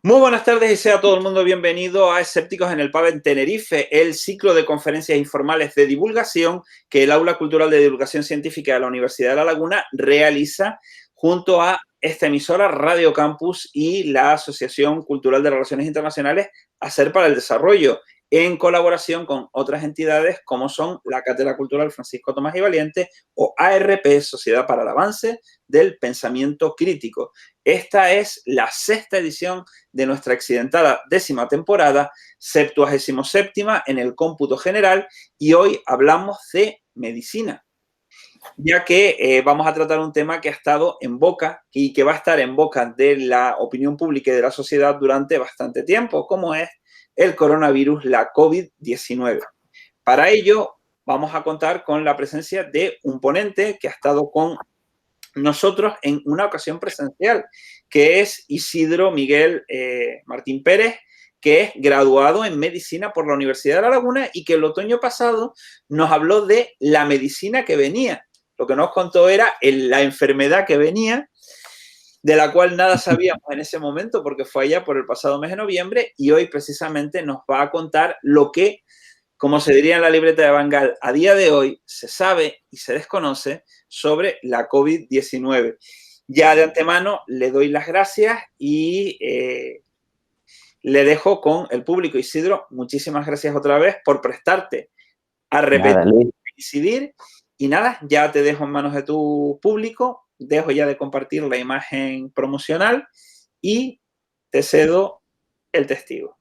Muy buenas tardes y sea todo el mundo bienvenido a Escépticos en el Pub en Tenerife, el ciclo de conferencias informales de divulgación que el Aula Cultural de Divulgación Científica de la Universidad de La Laguna realiza junto a esta emisora Radio Campus y la Asociación Cultural de Relaciones Internacionales Hacer para el Desarrollo, en colaboración con otras entidades como son la Cátedra Cultural Francisco Tomás y Valiente o ARP, Sociedad para el Avance del Pensamiento Crítico. Esta es la sexta edición de nuestra accidentada 10ª temporada, 77ª en el cómputo general, y hoy hablamos de medicina, ya que vamos a tratar un tema que ha estado en boca y que va a estar en boca de la opinión pública y de la sociedad durante bastante tiempo, como es el coronavirus, la COVID-19. Para ello, vamos a contar con la presencia de un ponente que ha estado con nosotros en una ocasión presencial, que es Isidro Miguel Martín Pérez, que es graduado en medicina por la Universidad de La Laguna y que el otoño pasado nos habló de la medicina que venía. Lo que nos contó era la enfermedad que venía, de la cual nada sabíamos en ese momento porque fue allá por el pasado mes de noviembre, y hoy precisamente nos va a contar lo que, como se diría en la libreta de Bangal, a día de hoy se sabe y se desconoce sobre la COVID-19. Ya de antemano le doy las gracias y le dejo con el público. Isidro, muchísimas gracias otra vez por prestarte a repetir, incidir. Y nada, ya te dejo en manos de tu público, dejo ya de compartir la imagen promocional y te cedo el testigo.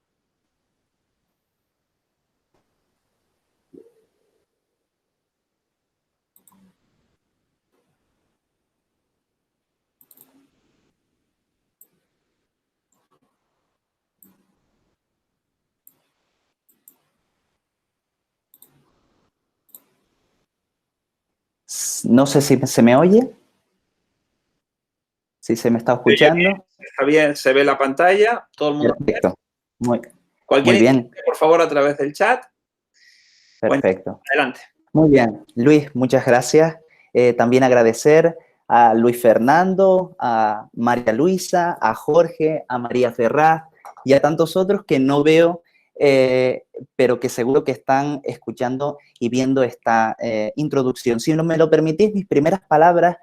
No sé si se me oye, si se me está escuchando. Está bien, se ve la pantalla, todo el mundo. Perfecto. Cualquier Muy bien. inquietud, por favor, a través del chat. Perfecto. Adelante. Muy bien. Luis, muchas gracias. También agradecer a Luis Fernando, a María Luisa, a Jorge, a María Ferraz y a tantos otros que no veo, pero que seguro que están escuchando y viendo esta introducción. Si no me lo permitís, mis primeras palabras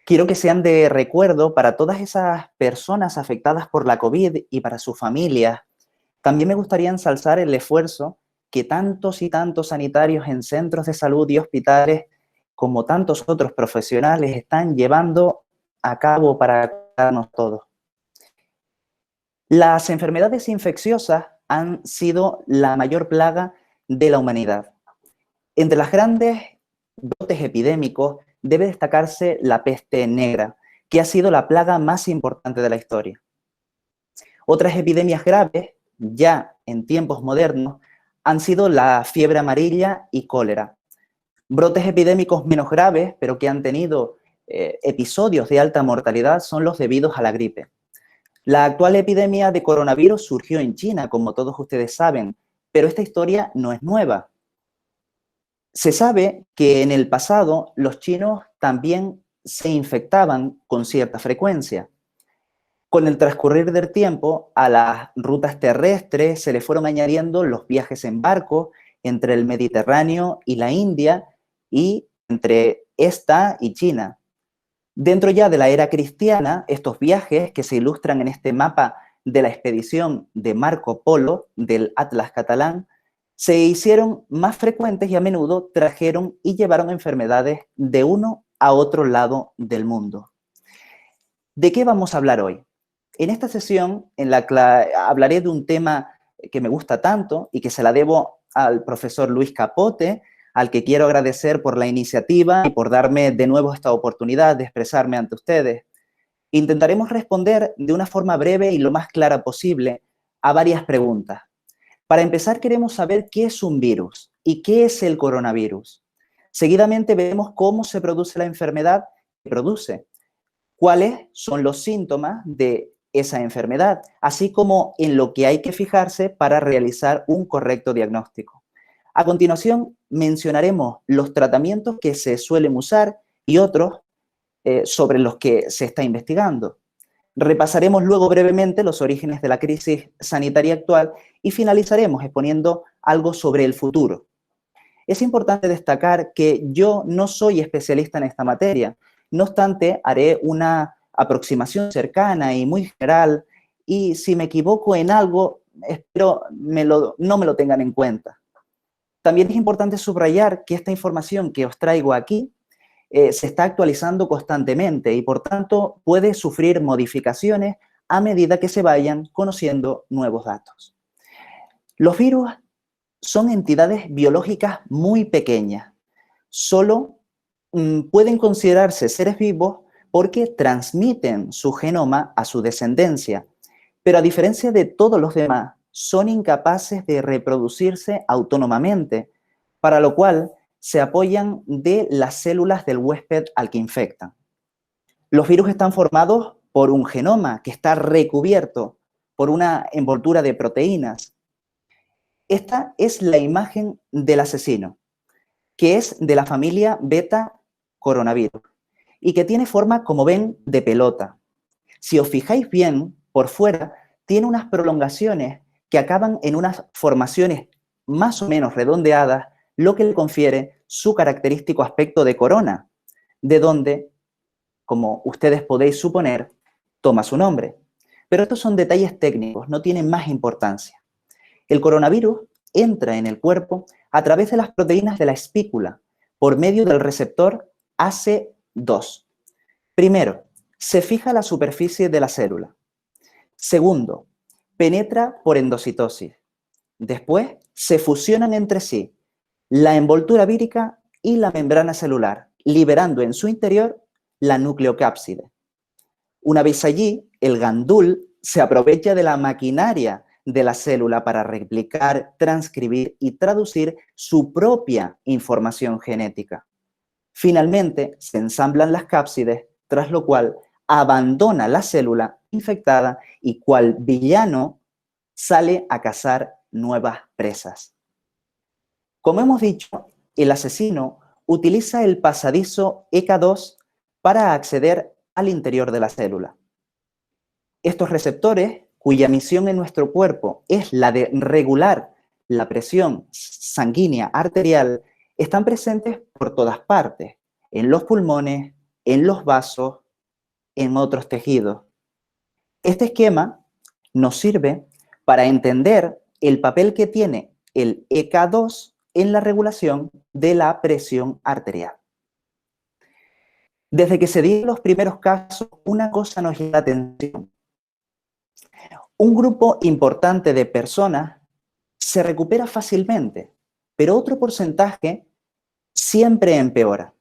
quiero que sean de recuerdo para todas esas personas afectadas por la COVID y para sus familias. También me gustaría ensalzar el esfuerzo que tantos y tantos sanitarios en centros de salud y hospitales, como tantos otros profesionales, están llevando a cabo para cuidarnos todos. Las enfermedades infecciosas han sido la mayor plaga de la humanidad. Entre las grandes brotes epidémicos debe destacarse la peste negra, que ha sido la plaga más importante de la historia. Otras epidemias graves, ya en tiempos modernos, han sido la fiebre amarilla y cólera. Brotes epidémicos menos graves, pero que han tenido episodios de alta mortalidad, son los debidos a la gripe. La actual epidemia de coronavirus surgió en China, como todos ustedes saben, pero esta historia no es nueva. Se sabe que en el pasado los chinos también se infectaban con cierta frecuencia. Con el transcurrir del tiempo, a las rutas terrestres se le fueron añadiendo los viajes en barco entre el Mediterráneo y la India y entre esta y China. Dentro ya de la era cristiana, estos viajes que se ilustran en este mapa de la expedición de Marco Polo del Atlas catalán se hicieron más frecuentes y a menudo trajeron y llevaron enfermedades de uno a otro lado del mundo. ¿De qué vamos a hablar hoy? En esta sesión en la que hablaré de un tema que me gusta tanto y que se la debo al profesor Luis Capote, al que quiero agradecer por la iniciativa y por darme de nuevo esta oportunidad de expresarme ante ustedes. Intentaremos responder de una forma breve y lo más clara posible a varias preguntas. Para empezar, queremos saber qué es un virus y qué es el coronavirus. Seguidamente veremos cómo se produce la enfermedad que produce, cuáles son los síntomas de esa enfermedad, así como en lo que hay que fijarse para realizar un correcto diagnóstico. A continuación, mencionaremos los tratamientos que se suelen usar y otros sobre los que se está investigando. Repasaremos luego brevemente los orígenes de la crisis sanitaria actual y finalizaremos exponiendo algo sobre el futuro. Es importante destacar que yo no soy especialista en esta materia, no obstante, haré una aproximación cercana y muy general, y si me equivoco en algo, espero no me lo tengan en cuenta. También es importante subrayar que esta información que os traigo aquí se está actualizando constantemente y, por tanto, puede sufrir modificaciones a medida que se vayan conociendo nuevos datos. Los virus son entidades biológicas muy pequeñas. Solo pueden considerarse seres vivos porque transmiten su genoma a su descendencia, pero a diferencia de todos los demás, son incapaces de reproducirse autónomamente, para lo cual se apoyan de las células del huésped al que infectan. Los virus están formados por un genoma que está recubierto por una envoltura de proteínas. Esta es la imagen del asesino, que es de la familia beta coronavirus y que tiene forma, como ven, de pelota. Si os fijáis bien, por fuera tiene unas prolongaciones que acaban en unas formaciones más o menos redondeadas, lo que le confiere su característico aspecto de corona, de donde, como ustedes podéis suponer, toma su nombre. Pero estos son detalles técnicos, no tienen más importancia. El coronavirus entra en el cuerpo a través de las proteínas de la espícula, por medio del receptor AC2. Primero, se fija a la superficie de la célula. Segundo, penetra por endocitosis. Después, se fusionan entre sí la envoltura vírica y la membrana celular, liberando en su interior la nucleocápside. Una vez allí, el gandul se aprovecha de la maquinaria de la célula para replicar, transcribir y traducir su propia información genética. Finalmente, se ensamblan las cápsides, tras lo cual abandona la célula infectada y, cual villano, sale a cazar nuevas presas. Como hemos dicho, el asesino utiliza el pasadizo ECA2 para acceder al interior de la célula. Estos receptores, cuya misión en nuestro cuerpo es la de regular la presión sanguínea arterial, están presentes por todas partes, en los pulmones, en los vasos, en otros tejidos. Este esquema nos sirve para entender el papel que tiene el ECA2 en la regulación de la presión arterial. Desde que se dieron los primeros casos, una cosa nos llama la atención. Un grupo importante de personas se recupera fácilmente, pero otro porcentaje siempre empeora.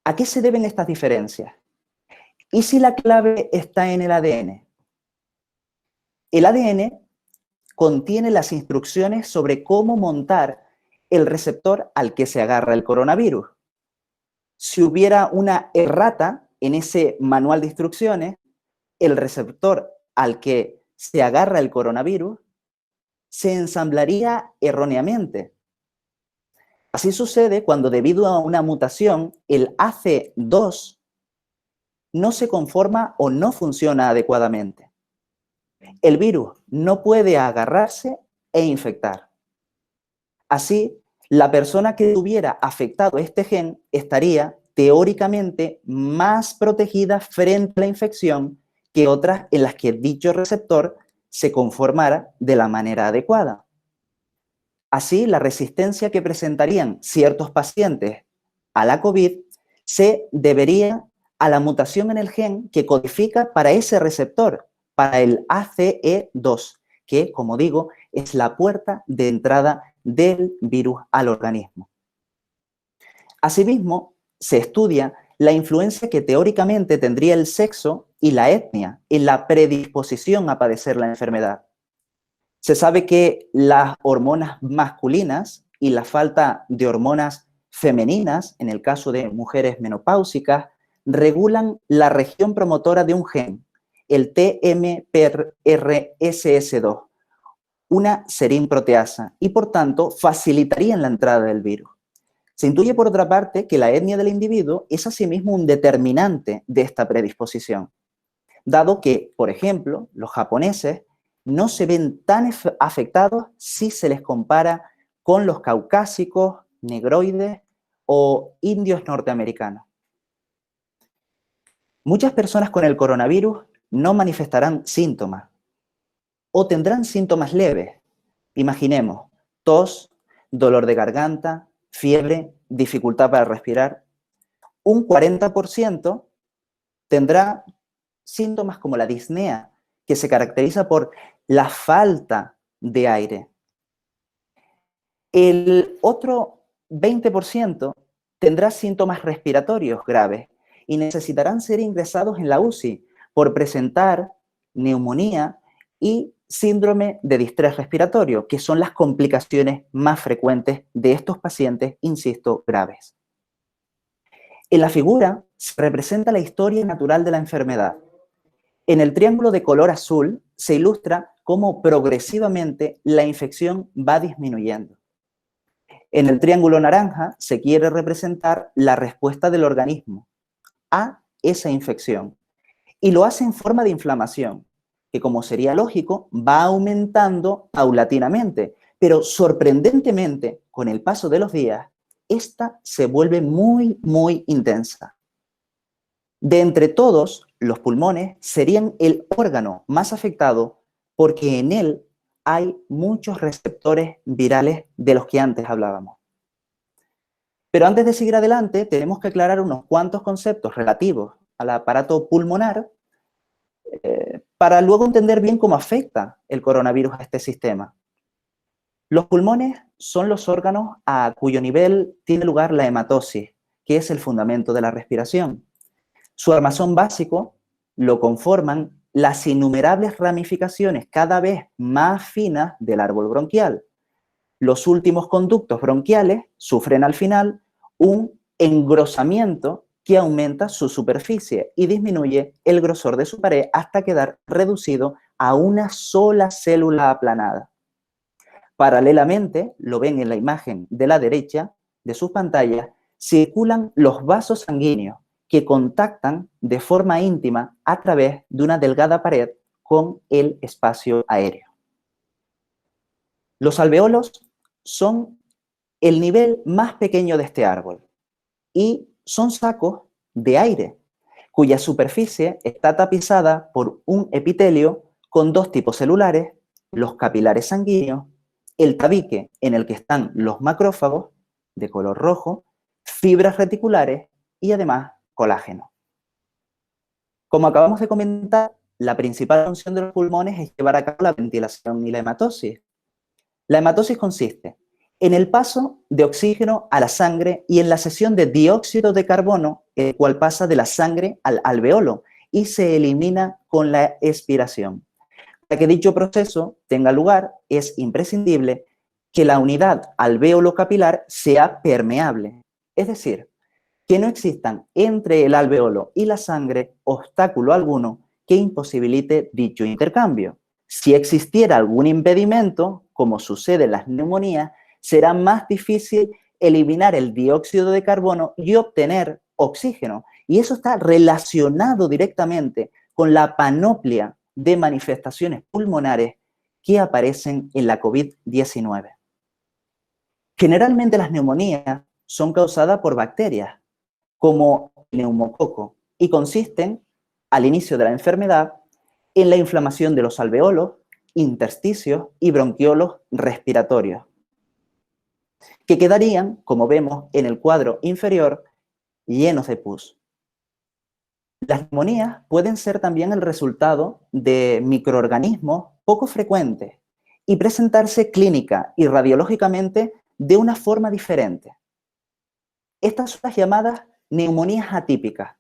¿A qué se deben estas diferencias? ¿Y si la clave está en el ADN? El ADN contiene las instrucciones sobre cómo montar el receptor al que se agarra el coronavirus. Si hubiera una errata en ese manual de instrucciones, el receptor al que se agarra el coronavirus se ensamblaría erróneamente. Así sucede cuando, debido a una mutación, el AC2 no se conforma o no funciona adecuadamente. El virus no puede agarrarse e infectar. Así, la persona que tuviera afectado este gen estaría teóricamente más protegida frente a la infección que otras en las que dicho receptor se conformara de la manera adecuada. Así, la resistencia que presentarían ciertos pacientes a la COVID se debería a la mutación en el gen que codifica para ese receptor, para el ACE2, que, como digo, es la puerta de entrada del virus al organismo. Asimismo, se estudia la influencia que teóricamente tendría el sexo y la etnia en la predisposición a padecer la enfermedad. Se sabe que las hormonas masculinas y la falta de hormonas femeninas, en el caso de mujeres menopáusicas, regulan la región promotora de un gen, el TMPRSS2, una serinproteasa, y por tanto facilitarían la entrada del virus. Se intuye, por otra parte, que la etnia del individuo es asimismo un determinante de esta predisposición. dado que, por ejemplo, los japoneses no se ven tan afectados si se les compara con los caucásicos, negroides o indios norteamericanos. Muchas personas con el coronavirus no manifestarán síntomas o tendrán síntomas leves. Imaginemos, tos, dolor de garganta, fiebre, dificultad para respirar. Un 40% tendrá síntomas como la disnea, que se caracteriza por la falta de aire. El otro 20% tendrá síntomas respiratorios graves y necesitarán ser ingresados en la UCI por presentar neumonía y síndrome de distrés respiratorio, que son las complicaciones más frecuentes de estos pacientes, insisto, graves. En la figura se representa la historia natural de la enfermedad. En el triángulo de color azul se ilustra cómo progresivamente la infección va disminuyendo. En el triángulo naranja se quiere representar la respuesta del organismo a esa infección y lo hace en forma de inflamación, que como sería lógico, va aumentando paulatinamente, pero sorprendentemente, con el paso de los días, esta se vuelve muy, muy intensa. De entre todos, los pulmones serían el órgano más afectado porque en él hay muchos receptores virales de los que antes hablábamos. Pero antes de seguir adelante, tenemos que aclarar unos cuantos conceptos relativos al aparato pulmonar para luego entender bien cómo afecta el coronavirus a este sistema. Los pulmones son los órganos a cuyo nivel tiene lugar la hematosis, que es el fundamento de la respiración. Su armazón básico lo conforman las innumerables ramificaciones cada vez más finas del árbol bronquial. Los últimos conductos bronquiales sufren al final un engrosamiento que aumenta su superficie y disminuye el grosor de su pared hasta quedar reducido a una sola célula aplanada. Paralelamente, lo ven en la imagen de la derecha de sus pantallas, circulan los vasos sanguíneos que contactan de forma íntima a través de una delgada pared con el espacio aéreo. Los alveolos son el nivel más pequeño de este árbol y son sacos de aire cuya superficie está tapizada por un epitelio con dos tipos celulares, los capilares sanguíneos, el tabique en el que están los macrófagos de color rojo, fibras reticulares y además colágeno. Como acabamos de comentar, la principal función de los pulmones es llevar a cabo la ventilación y la hematosis. La hematosis consiste en el paso de oxígeno a la sangre y en la cesión de dióxido de carbono, el cual pasa de la sangre al alveolo y se elimina con la expiración. Para que dicho proceso tenga lugar, es imprescindible que la unidad alvéolo capilar sea permeable, es decir, que no existan entre el alveolo y la sangre obstáculo alguno que imposibilite dicho intercambio. Si existiera algún impedimento, como sucede en las neumonías, será más difícil eliminar el dióxido de carbono y obtener oxígeno. Y eso está relacionado directamente con la panoplia de manifestaciones pulmonares que aparecen en la COVID-19. Generalmente las neumonías son causadas por bacterias, como el neumococo, y consisten, al inicio de la enfermedad, en la inflamación de los alveolos, intersticios y bronquiolos respiratorios, que quedarían, como vemos en el cuadro inferior, llenos de pus. Las neumonías pueden ser también el resultado de microorganismos poco frecuentes y presentarse clínica y radiológicamente de una forma diferente. Estas son las llamadas neumonías atípicas,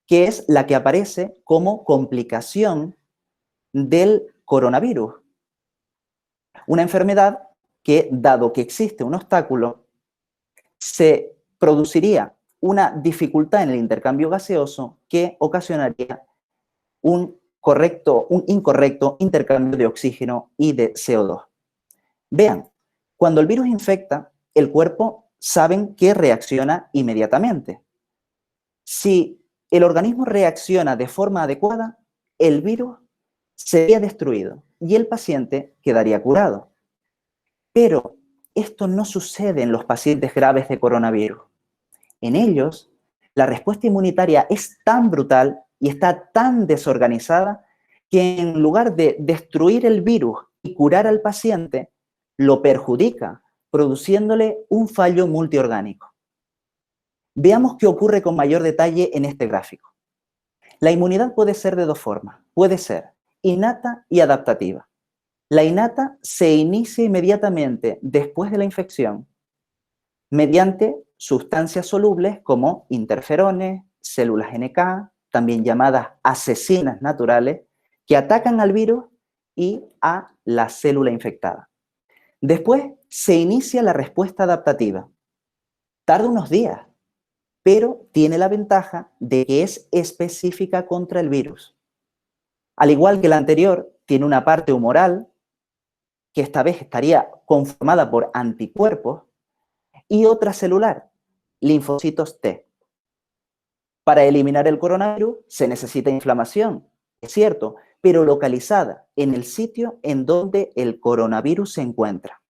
que es la que aparece como complicación del coronavirus. Una enfermedad que, dado que existe un obstáculo, se produciría una dificultad en el intercambio gaseoso que ocasionaría un incorrecto intercambio de oxígeno y de CO2. Vean, cuando el virus infecta, el cuerpo saben que reacciona inmediatamente. Si el organismo reacciona de forma adecuada, el virus sería destruido y el paciente quedaría curado. Pero esto no sucede en los pacientes graves de coronavirus. En ellos, la respuesta inmunitaria es tan brutal y está tan desorganizada que en lugar de destruir el virus y curar al paciente, lo perjudica, produciéndole un fallo multiorgánico. Veamos qué ocurre con mayor detalle en este gráfico. La inmunidad puede ser de dos formas. Puede ser innata y adaptativa. La innata se inicia inmediatamente después de la infección mediante sustancias solubles como interferones, células NK, también llamadas asesinas naturales, que atacan al virus y a la célula infectada. Después se inicia la respuesta adaptativa. Tarda unos días, pero tiene la ventaja de que es específica contra el virus. Al igual que la anterior, tiene una parte humoral, que esta vez estaría conformada por anticuerpos, y otra celular, linfocitos T. Para eliminar el coronavirus se necesita inflamación, es cierto, pero localizada en el sitio en donde el coronavirus se encuentra.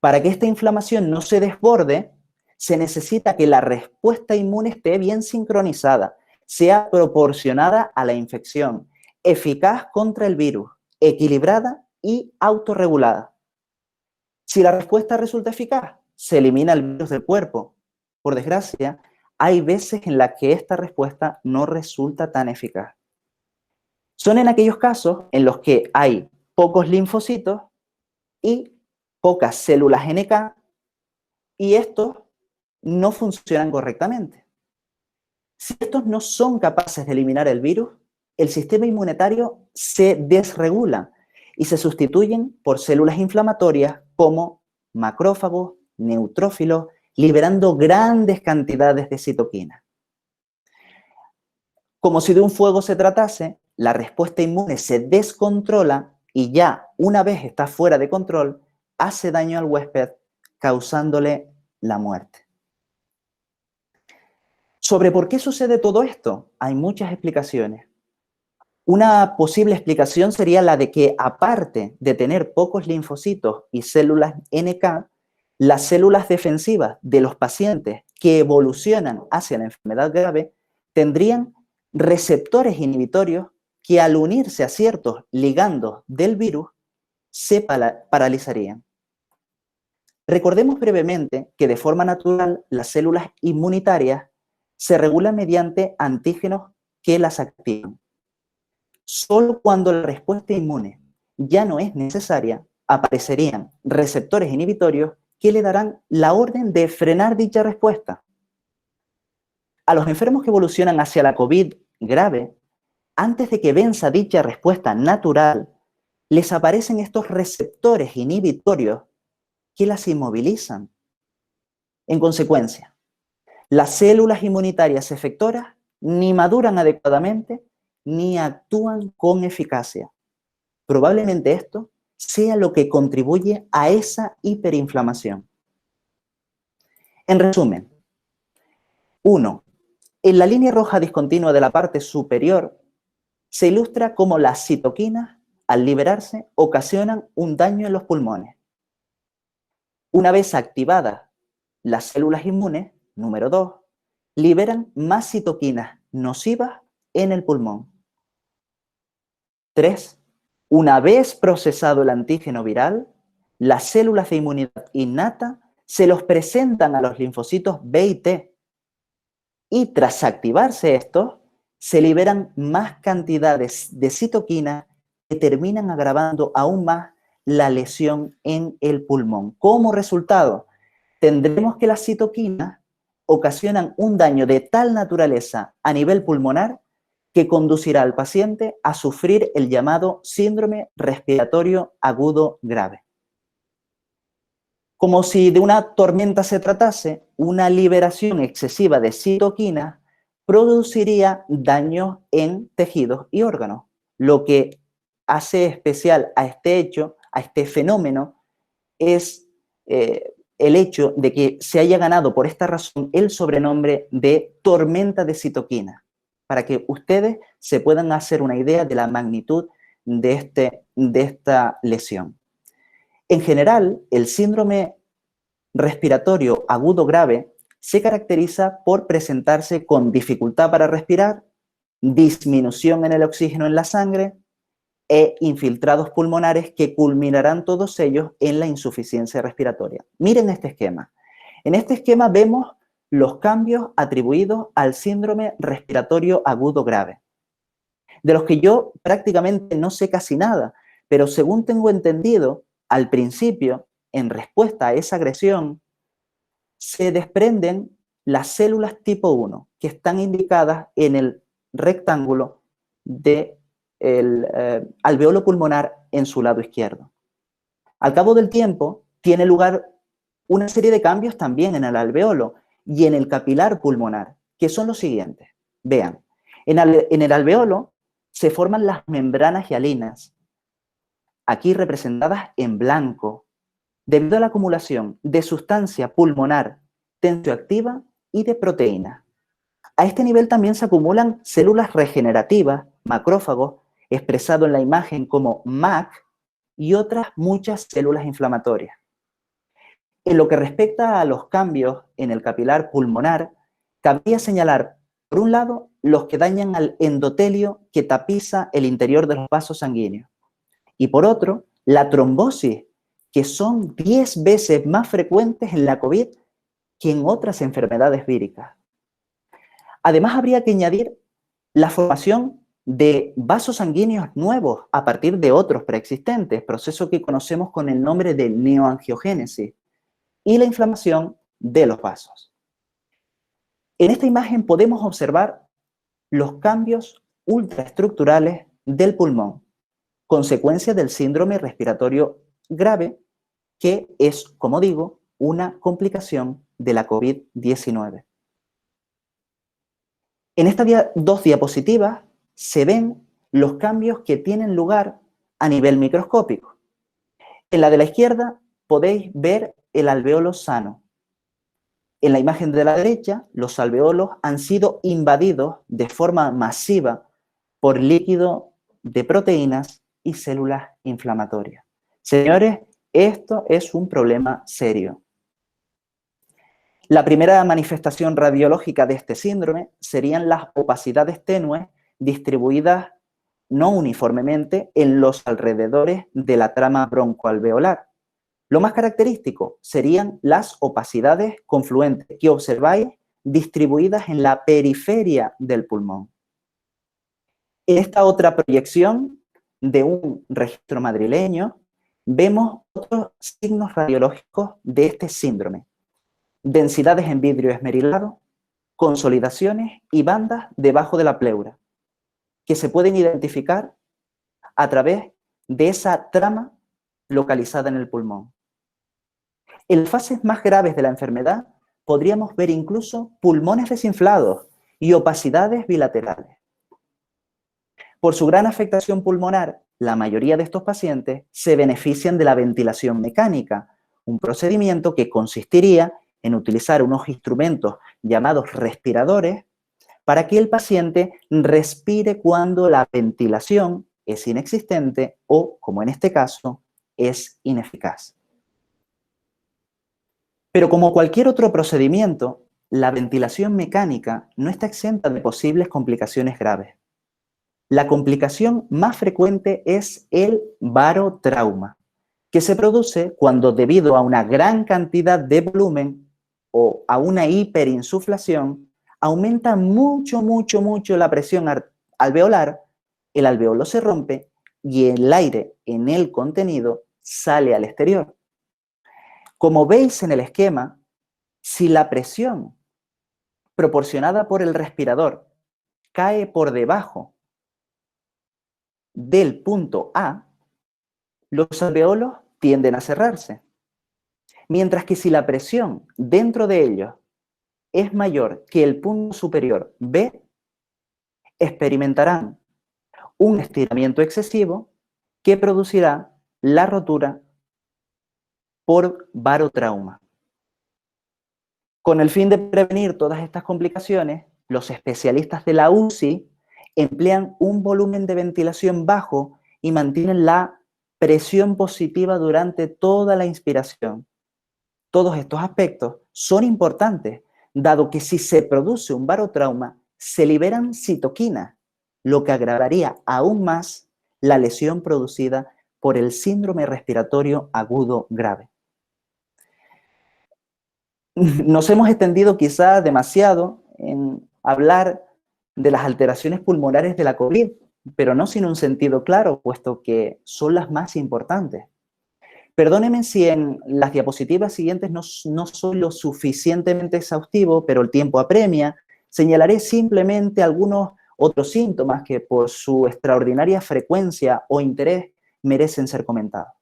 Para que esta inflamación no se desborde, se necesita que la respuesta inmune esté bien sincronizada, sea proporcionada a la infección, eficaz contra el virus, equilibrada y autorregulada. Si la respuesta resulta eficaz, se elimina el virus del cuerpo. Por desgracia, hay veces en las que esta respuesta no resulta tan eficaz. Son en aquellos casos en los que hay pocos linfocitos y pocas células NK y estos no funcionan correctamente. Si estos no son capaces de eliminar el virus, el sistema inmunitario se desregula y se sustituyen por células inflamatorias como macrófagos, neutrófilos, liberando grandes cantidades de citoquinas. Como si de un fuego se tratase, la respuesta inmune se descontrola y ya una vez está fuera de control, hace daño al huésped, causándole la muerte. Sobre por qué sucede todo esto, hay muchas explicaciones. Una posible explicación sería la de que, aparte de tener pocos linfocitos y células NK, las células defensivas de los pacientes que evolucionan hacia la enfermedad grave tendrían receptores inhibitorios que, al unirse a ciertos ligandos del virus, se paralizarían. Recordemos brevemente que de forma natural las células inmunitarias se regulan mediante antígenos que las activan. Solo cuando la respuesta inmune ya no es necesaria, aparecerían receptores inhibitorios que le darán la orden de frenar dicha respuesta. A los enfermos que evolucionan hacia la COVID grave, antes de que venza dicha respuesta natural, les aparecen estos receptores inhibitorios que las inmovilizan. En consecuencia, las células inmunitarias efectoras ni maduran adecuadamente ni actúan con eficacia. Probablemente esto sea lo que contribuye a esa hiperinflamación. En resumen, 1. En la línea roja discontinua de la parte superior se ilustra cómo las citoquinas, al liberarse, ocasionan un daño en los pulmones. Una vez activadas las células inmunes, número 2, liberan más citoquinas nocivas en el pulmón. 3. Una vez procesado el antígeno viral, las células de inmunidad innata se los presentan a los linfocitos B y T. Y tras activarse estos, se liberan más cantidades de citoquinas que terminan agravando aún más la lesión en el pulmón. Como resultado, tendremos que las citoquinas ocasionan un daño de tal naturaleza a nivel pulmonar que conducirá al paciente a sufrir el llamado síndrome respiratorio agudo grave. Como si de una tormenta se tratase, una liberación excesiva de citoquinas produciría daños en tejidos y órganos, lo que hace especial a este hecho, a este fenómeno, es el hecho de que se haya ganado por esta razón el sobrenombre de tormenta de citoquinas. para que ustedes se puedan hacer una idea de la magnitud de esta lesión. En general, el síndrome respiratorio agudo grave se caracteriza por presentarse con dificultad para respirar, disminución en el oxígeno en la sangre e infiltrados pulmonares que culminarán todos ellos en la insuficiencia respiratoria. Miren este esquema. En este esquema vemos los cambios atribuidos al síndrome respiratorio agudo grave, de los que yo prácticamente no sé casi nada, pero según tengo entendido, al principio, en respuesta a esa agresión, se desprenden las células tipo 1, que están indicadas en el rectángulo del alveolo pulmonar en su lado izquierdo. Al cabo del tiempo, tiene lugar una serie de cambios también en el alveolo y en el capilar pulmonar, que son los siguientes. Vean, en el alveolo se forman las membranas hialinas, aquí representadas en blanco, debido a la acumulación de sustancia pulmonar tensioactiva y de proteínas. A este nivel también se acumulan células regenerativas, macrófagos, expresado en la imagen como MAC, y otras muchas células inflamatorias. En lo que respecta a los cambios en el capilar pulmonar, cabría señalar, por un lado, los que dañan al endotelio que tapiza el interior de los vasos sanguíneos, y por otro, la trombosis, que son 10 veces más frecuentes en la COVID que en otras enfermedades víricas. Además, habría que añadir la formación de vasos sanguíneos nuevos a partir de otros preexistentes, proceso que conocemos con el nombre de neoangiogénesis, y la inflamación de los vasos. En esta imagen podemos observar los cambios ultraestructurales del pulmón, consecuencia del síndrome respiratorio grave, que es, como digo, una complicación de la COVID-19. En estas dos diapositivas se ven los cambios que tienen lugar a nivel microscópico. En la de la izquierda podéis ver el alveolo sano. En la imagen de la derecha, los alveolos han sido invadidos de forma masiva por líquido de proteínas y células inflamatorias. Señores, esto es un problema serio. La primera manifestación radiológica de este síndrome serían las opacidades tenues distribuidas no uniformemente en los alrededores de la trama broncoalveolar. Lo más característico serían las opacidades confluentes que observáis distribuidas en la periferia del pulmón. En esta otra proyección de un registro madrileño vemos otros signos radiológicos de este síndrome. Densidades en vidrio esmerilado, consolidaciones y bandas debajo de la pleura, que se pueden identificar a través de esa trama localizada en el pulmón. En las fases más graves de la enfermedad podríamos ver incluso pulmones desinflados y opacidades bilaterales. Por su gran afectación pulmonar, la mayoría de estos pacientes se benefician de la ventilación mecánica, un procedimiento que consistiría en utilizar unos instrumentos llamados respiradores para que el paciente respire cuando la ventilación es inexistente o, como en este caso, es ineficaz. Pero como cualquier otro procedimiento, la ventilación mecánica no está exenta de posibles complicaciones graves. La complicación más frecuente es el barotrauma, que se produce cuando, debido a una gran cantidad de volumen o a una hiperinsuflación, aumenta mucho la presión alveolar, el alveolo se rompe y el aire en el contenido sale al exterior. Como veis en el esquema, si la presión proporcionada por el respirador cae por debajo del punto A, los alveolos tienden a cerrarse. Mientras que si la presión dentro de ellos es mayor que el punto superior B, experimentarán un estiramiento excesivo que producirá la rotura por barotrauma. Con el fin de prevenir todas estas complicaciones, los especialistas de la UCI emplean un volumen de ventilación bajo y mantienen la presión positiva durante toda la inspiración. Todos estos aspectos son importantes, dado que si se produce un barotrauma, se liberan citoquinas, lo que agravaría aún más la lesión producida por el síndrome respiratorio agudo grave. Nos hemos extendido quizá demasiado en hablar de las alteraciones pulmonares de la COVID, pero no sin un sentido claro, puesto que son las más importantes. Perdónenme si en las diapositivas siguientes no soy lo suficientemente exhaustivo, pero el tiempo apremia. Señalaré simplemente algunos otros síntomas que por su extraordinaria frecuencia o interés merecen ser comentados.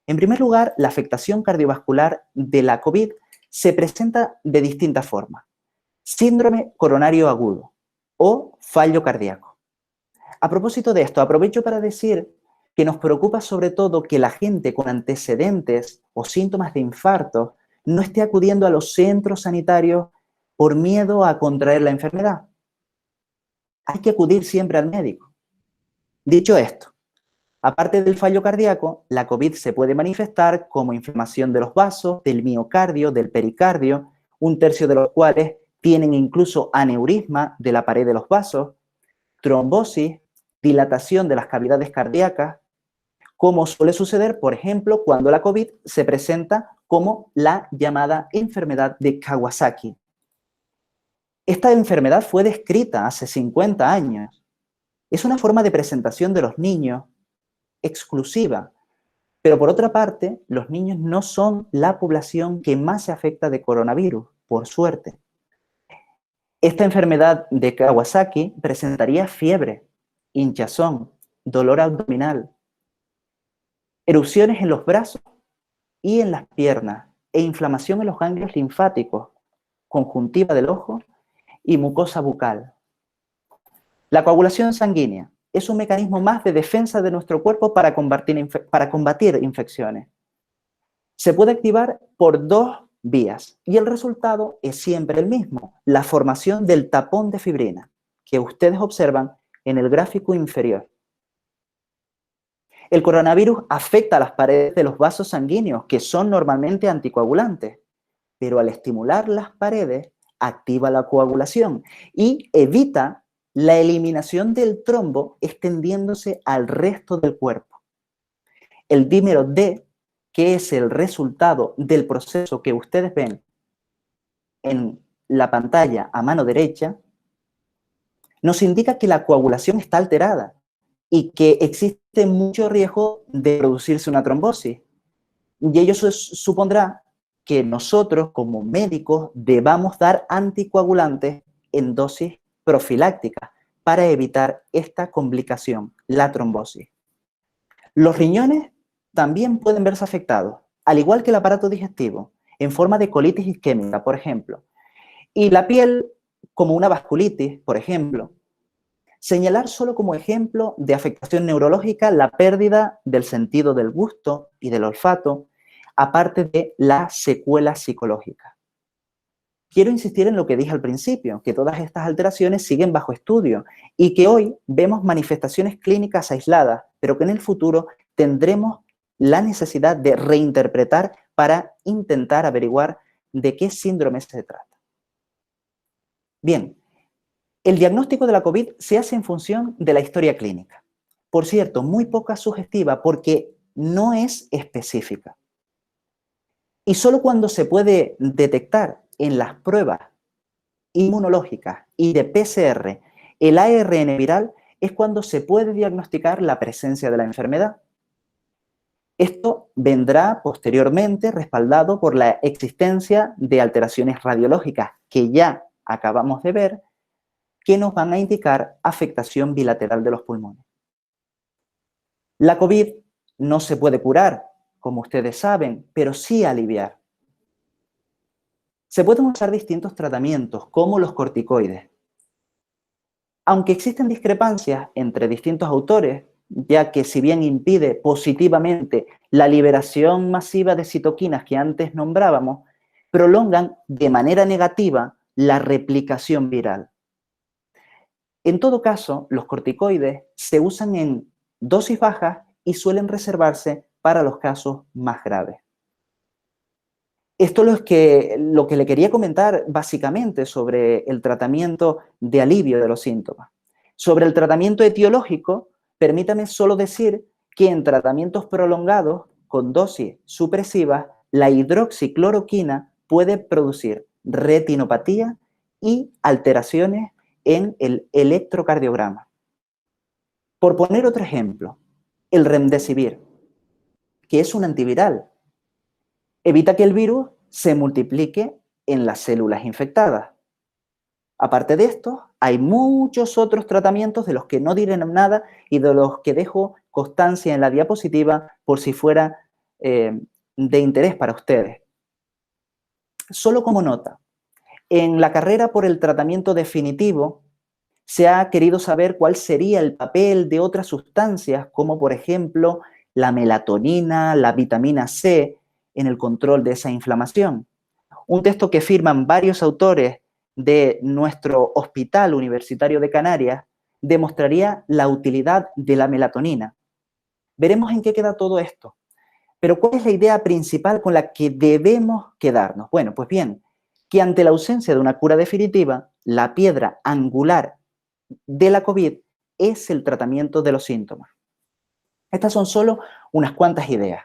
En primer lugar, la afectación cardiovascular de la COVID se presenta de distintas formas. Síndrome coronario agudo o fallo cardíaco. A propósito de esto, aprovecho para decir que nos preocupa sobre todo que la gente con antecedentes o síntomas de infarto no esté acudiendo a los centros sanitarios por miedo a contraer la enfermedad. Hay que acudir siempre al médico. Dicho esto, aparte del fallo cardíaco, la COVID se puede manifestar como inflamación de los vasos, del miocardio, del pericardio, un tercio de los cuales tienen incluso aneurisma de la pared de los vasos, trombosis, dilatación de las cavidades cardíacas, como suele suceder, por ejemplo, cuando la COVID se presenta como la llamada enfermedad de Kawasaki. Esta enfermedad fue descrita hace 50 años. Es una forma de presentación de los niños exclusiva, pero por otra parte, los niños no son la población que más se afecta de coronavirus, por suerte. Esta enfermedad de Kawasaki presentaría fiebre, hinchazón, dolor abdominal, erupciones en los brazos y en las piernas e inflamación en los ganglios linfáticos, conjuntiva del ojo y mucosa bucal. La coagulación sanguínea es un mecanismo más de defensa de nuestro cuerpo para combatir infecciones. Se puede activar por dos vías y el resultado es siempre el mismo, la formación del tapón de fibrina, que ustedes observan en el gráfico inferior. El coronavirus afecta a las paredes de los vasos sanguíneos, que son normalmente anticoagulantes, pero al estimular las paredes, activa la coagulación y evita la eliminación del trombo extendiéndose al resto del cuerpo. El dímero D, que es el resultado del proceso que ustedes ven en la pantalla a mano derecha, nos indica que la coagulación está alterada y que existe mucho riesgo de producirse una trombosis. Y ello supondrá que nosotros, como médicos, debamos dar anticoagulantes en dosis profilácticas para evitar esta complicación, la trombosis. Los riñones también pueden verse afectados, al igual que el aparato digestivo, en forma de colitis isquémica, por ejemplo. Y la piel, como una vasculitis, por ejemplo. Señalar solo como ejemplo de afectación neurológica la pérdida del sentido del gusto y del olfato, aparte de la secuela psicológica. Quiero insistir en lo que dije al principio, que todas estas alteraciones siguen bajo estudio y que hoy vemos manifestaciones clínicas aisladas, pero que en el futuro tendremos la necesidad de reinterpretar para intentar averiguar de qué síndrome se trata. Bien, el diagnóstico de la COVID se hace en función de la historia clínica. Por cierto, muy poca sugestiva porque no es específica. Y solo cuando se puede detectar en las pruebas inmunológicas y de PCR el ARN viral es cuando se puede diagnosticar la presencia de la enfermedad. Esto vendrá posteriormente respaldado por la existencia de alteraciones radiológicas que ya acabamos de ver, que nos van a indicar afectación bilateral de los pulmones. La COVID no se puede curar, como ustedes saben, pero sí aliviar. Se pueden usar distintos tratamientos, como los corticoides. Aunque existen discrepancias entre distintos autores, ya que si bien impide positivamente la liberación masiva de citoquinas que antes nombrábamos, prolongan de manera negativa la replicación viral. En todo caso, los corticoides se usan en dosis bajas y suelen reservarse para los casos más graves. Esto es lo que le quería comentar básicamente sobre el tratamiento de alivio de los síntomas. Sobre el tratamiento etiológico, permítame solo decir que en tratamientos prolongados con dosis supresivas, la hidroxicloroquina puede producir retinopatía y alteraciones en el electrocardiograma. Por poner otro ejemplo, el remdesivir, que es un antiviral, evita que el virus se multiplique en las células infectadas. Aparte de esto, hay muchos otros tratamientos de los que no diré nada y de los que dejo constancia en la diapositiva por si fuera de interés para ustedes. Solo como nota, en la carrera por el tratamiento definitivo se ha querido saber cuál sería el papel de otras sustancias, como por ejemplo la melatonina, la vitamina C, en el control de esa inflamación. Un texto que firman varios autores de nuestro Hospital Universitario de Canarias demostraría la utilidad de la melatonina. Veremos en qué queda todo esto. Pero ¿cuál es la idea principal con la que debemos quedarnos? Bueno, pues bien, que ante la ausencia de una cura definitiva, la piedra angular de la COVID es el tratamiento de los síntomas. Estas son solo unas cuantas ideas.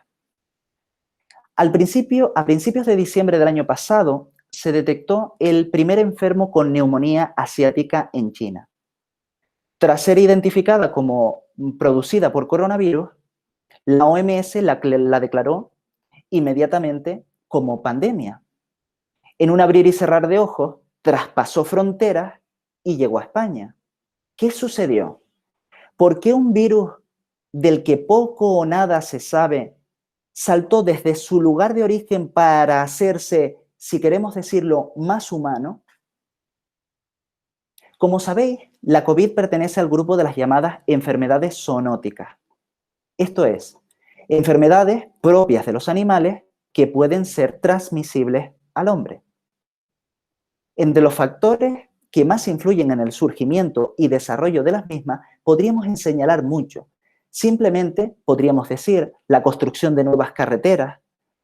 A principios de diciembre del año pasado, se detectó el primer enfermo con neumonía asiática en China. Tras ser identificada como producida por coronavirus, la OMS la declaró inmediatamente como pandemia. En un abrir y cerrar de ojos, traspasó fronteras y llegó a España. ¿Qué sucedió? ¿Por qué un virus del que poco o nada se sabe saltó desde su lugar de origen para hacerse, si queremos decirlo, más humano? Como sabéis, la COVID pertenece al grupo de las llamadas enfermedades zoonóticas. Esto es, enfermedades propias de los animales que pueden ser transmisibles al hombre. Entre los factores que más influyen en el surgimiento y desarrollo de las mismas, podríamos señalar mucho. Simplemente podríamos decir la construcción de nuevas carreteras,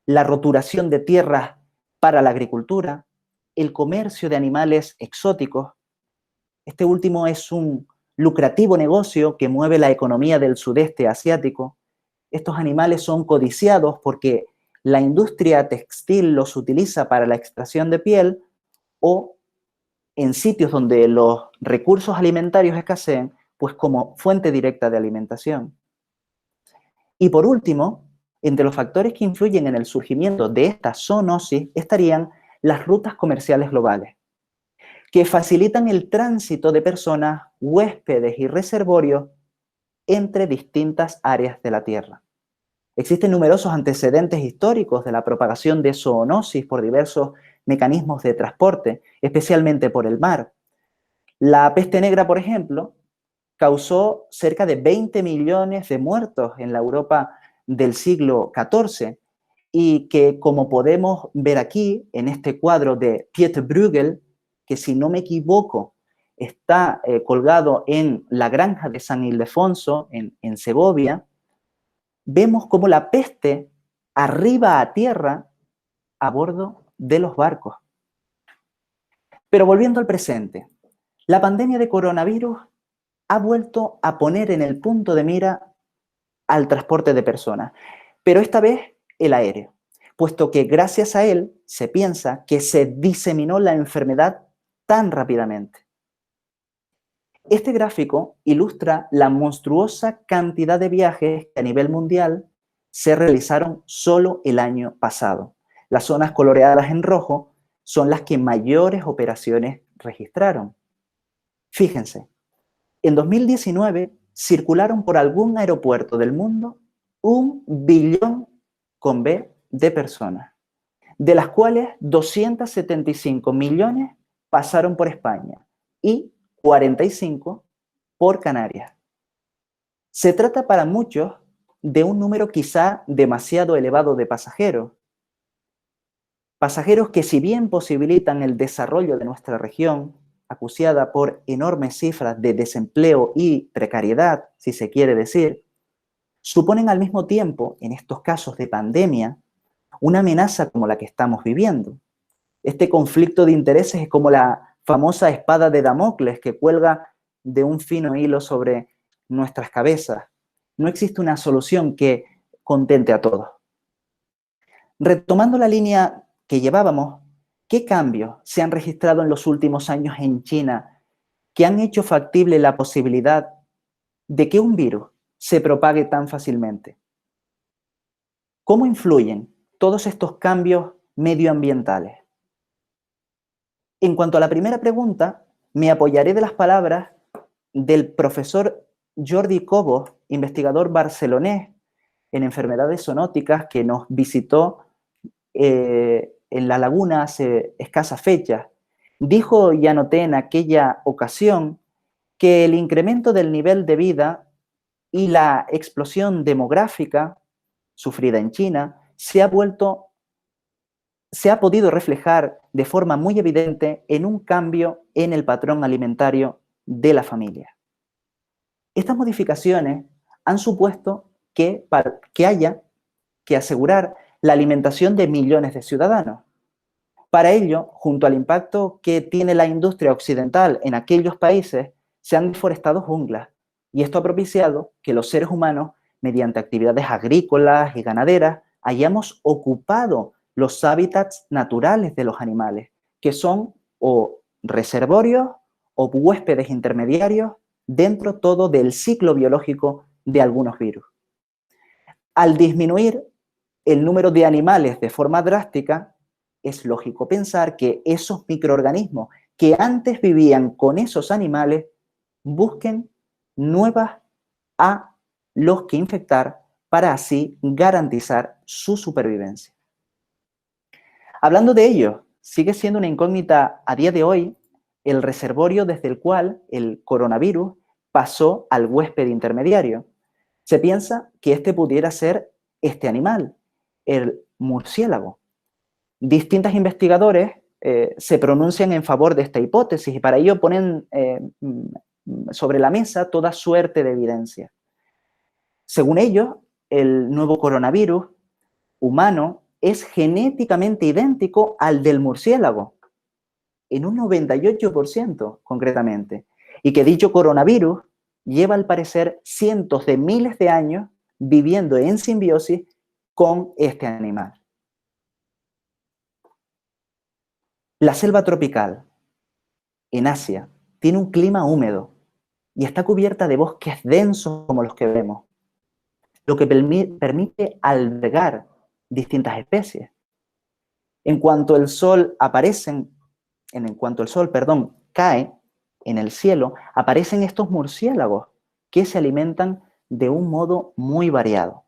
la roturación de tierras para la agricultura, el comercio de animales exóticos. Este último es un lucrativo negocio que mueve la economía del sudeste asiático. Estos animales son codiciados porque la industria textil los utiliza para la extracción de piel o en sitios donde los recursos alimentarios escasean, pues como fuente directa de alimentación. Y por último, entre los factores que influyen en el surgimiento de esta zoonosis estarían las rutas comerciales globales, que facilitan el tránsito de personas, huéspedes y reservorios entre distintas áreas de la Tierra. Existen numerosos antecedentes históricos de la propagación de zoonosis por diversos mecanismos de transporte, especialmente por el mar. La peste negra, por ejemplo, causó cerca de 20 millones de muertos en la Europa del siglo XIV y que, como podemos ver aquí en este cuadro de Pieter Bruegel, que si no me equivoco está colgado en la granja de San Ildefonso, en Segovia, vemos cómo la peste arriba a tierra a bordo de los barcos. Pero volviendo al presente, la pandemia de coronavirus ha vuelto a poner en el punto de mira al transporte de personas, pero esta vez el aéreo, puesto que gracias a él se piensa que se diseminó la enfermedad tan rápidamente. Este gráfico ilustra la monstruosa cantidad de viajes que a nivel mundial se realizaron solo el año pasado. Las zonas coloreadas en rojo son las que mayores operaciones registraron. Fíjense, en 2019 circularon por algún aeropuerto del mundo 1 billón con B de personas, de las cuales 275 millones pasaron por España y 45 por Canarias. Se trata para muchos de un número quizá demasiado elevado de pasajeros. Pasajeros que, si bien posibilitan el desarrollo de nuestra región, acuciada por enormes cifras de desempleo y precariedad, si se quiere decir, suponen al mismo tiempo, en estos casos de pandemia, una amenaza como la que estamos viviendo. Este conflicto de intereses es como la famosa espada de Damocles que cuelga de un fino hilo sobre nuestras cabezas. No existe una solución que contente a todos. Retomando la línea que llevábamos, ¿qué cambios se han registrado en los últimos años en China que han hecho factible la posibilidad de que un virus se propague tan fácilmente? ¿Cómo influyen todos estos cambios medioambientales? En cuanto a la primera pregunta, me apoyaré de las palabras del profesor Jordi Cobos, investigador barcelonés en enfermedades zoonóticas, que nos visitó en La Laguna hace escasas fechas. Dijo, y anoté en aquella ocasión, que el incremento del nivel de vida y la explosión demográfica sufrida en China se ha podido reflejar de forma muy evidente en un cambio en el patrón alimentario de la familia. Estas modificaciones han supuesto que haya que asegurar la alimentación de millones de ciudadanos. Para ello, junto al impacto que tiene la industria occidental en aquellos países, se han deforestado junglas, y esto ha propiciado que los seres humanos, mediante actividades agrícolas y ganaderas, hayamos ocupado los hábitats naturales de los animales, que son o reservorios o huéspedes intermediarios dentro todo del ciclo biológico de algunos virus. Al disminuir el número de animales de forma drástica, es lógico pensar que esos microorganismos que antes vivían con esos animales busquen nuevas a los que infectar para así garantizar su supervivencia. Hablando de ello, sigue siendo una incógnita a día de hoy el reservorio desde el cual el coronavirus pasó al huésped intermediario. Se piensa que este pudiera ser este animal, el murciélago. Distintos investigadores se pronuncian en favor de esta hipótesis y para ello ponen sobre la mesa toda suerte de evidencia. Según ellos, el nuevo coronavirus humano es genéticamente idéntico al del murciélago, en un 98% concretamente, y que dicho coronavirus lleva al parecer cientos de miles de años viviendo en simbiosis con este animal. La selva tropical en Asia tiene un clima húmedo y está cubierta de bosques densos como los que vemos, lo que permite albergar distintas especies. En cuanto el sol cae en el cielo, aparecen estos murciélagos que se alimentan de un modo muy variado.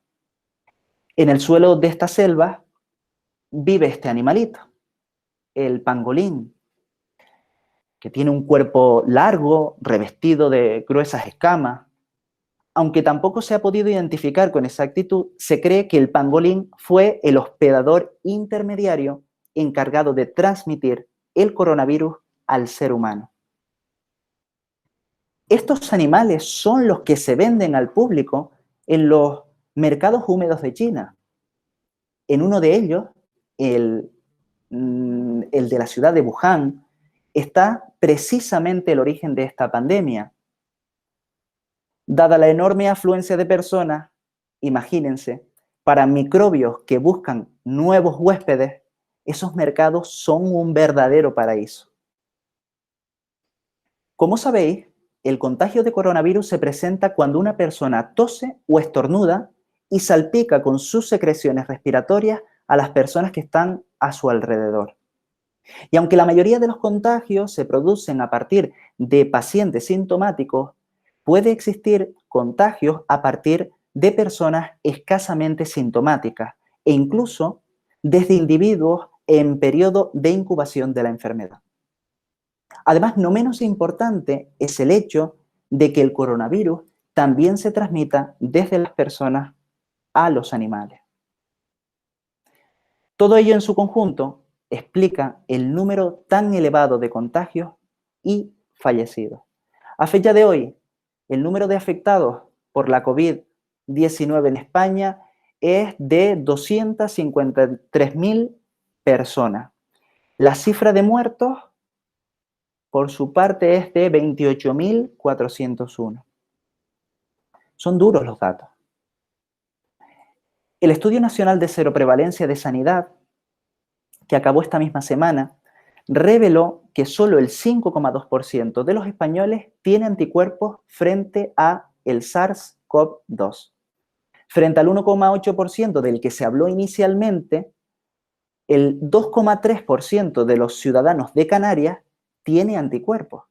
En el suelo de esta selva vive este animalito, el pangolín, que tiene un cuerpo largo, revestido de gruesas escamas. Aunque tampoco se ha podido identificar con exactitud, se cree que el pangolín fue el hospedador intermediario encargado de transmitir el coronavirus al ser humano. Estos animales son los que se venden al público en los mercados húmedos de China. En uno de ellos, el de la ciudad de Wuhan, está precisamente el origen de esta pandemia. Dada la enorme afluencia de personas, imagínense, para microbios que buscan nuevos huéspedes, esos mercados son un verdadero paraíso. Como sabéis, el contagio de coronavirus se presenta cuando una persona tose o estornuda y salpica con sus secreciones respiratorias a las personas que están a su alrededor. Y aunque la mayoría de los contagios se producen a partir de pacientes sintomáticos, puede existir contagios a partir de personas escasamente sintomáticas e incluso desde individuos en periodo de incubación de la enfermedad. Además, no menos importante es el hecho de que el coronavirus también se transmita desde las personas a los animales. Todo ello en su conjunto explica el número tan elevado de contagios y fallecidos. A fecha de hoy, el número de afectados por la COVID-19 en España es de 253.000 personas. La cifra de muertos, por su parte, es de 28.401. Son duros los datos. El Estudio Nacional de Seroprevalencia de Sanidad, que acabó esta misma semana, reveló que solo el 5,2% de los españoles tiene anticuerpos frente a el SARS-CoV-2. Frente al 1,8% del que se habló inicialmente, el 2,3% de los ciudadanos de Canarias tiene anticuerpos.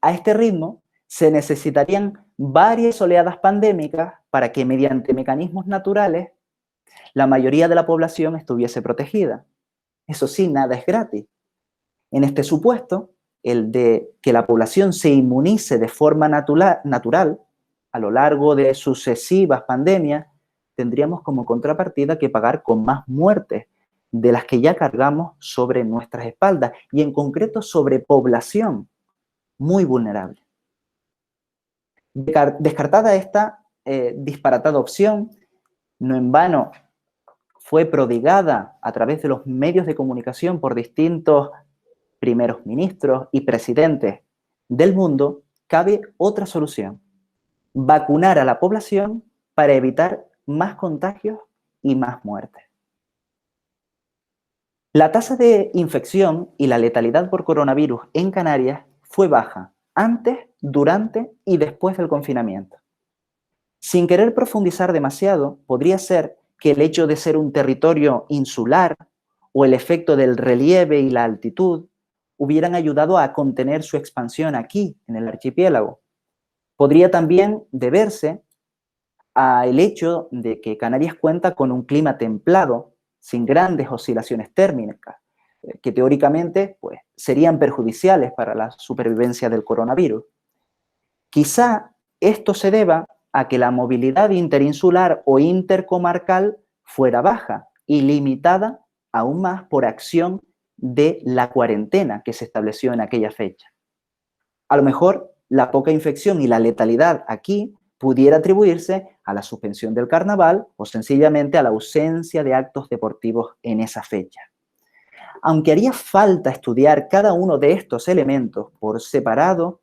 A este ritmo, se necesitarían varias oleadas pandémicas para que mediante mecanismos naturales la mayoría de la población estuviese protegida. Eso sí, nada es gratis. En este supuesto, el de que la población se inmunice de forma natural a lo largo de sucesivas pandemias, tendríamos como contrapartida que pagar con más muertes de las que ya cargamos sobre nuestras espaldas y en concreto sobre población muy vulnerable. Descartada esta disparatada opción, no en vano fue prodigada a través de los medios de comunicación por distintos primeros ministros y presidentes del mundo, cabe otra solución: vacunar a la población para evitar más contagios y más muertes. La tasa de infección y la letalidad por coronavirus en Canarias fue baja antes, durante y después del confinamiento. Sin querer profundizar demasiado, podría ser que el hecho de ser un territorio insular o el efecto del relieve y la altitud hubieran ayudado a contener su expansión aquí, en el archipiélago. Podría también deberse al hecho de que Canarias cuenta con un clima templado, sin grandes oscilaciones térmicas, que teóricamente pues, serían perjudiciales para la supervivencia del coronavirus. Quizá esto se deba a que la movilidad interinsular o intercomarcal fuera baja y limitada aún más por acción de la cuarentena que se estableció en aquella fecha. A lo mejor la poca infección y la letalidad aquí pudiera atribuirse a la suspensión del carnaval o sencillamente a la ausencia de actos deportivos en esa fecha. Aunque haría falta estudiar cada uno de estos elementos por separado,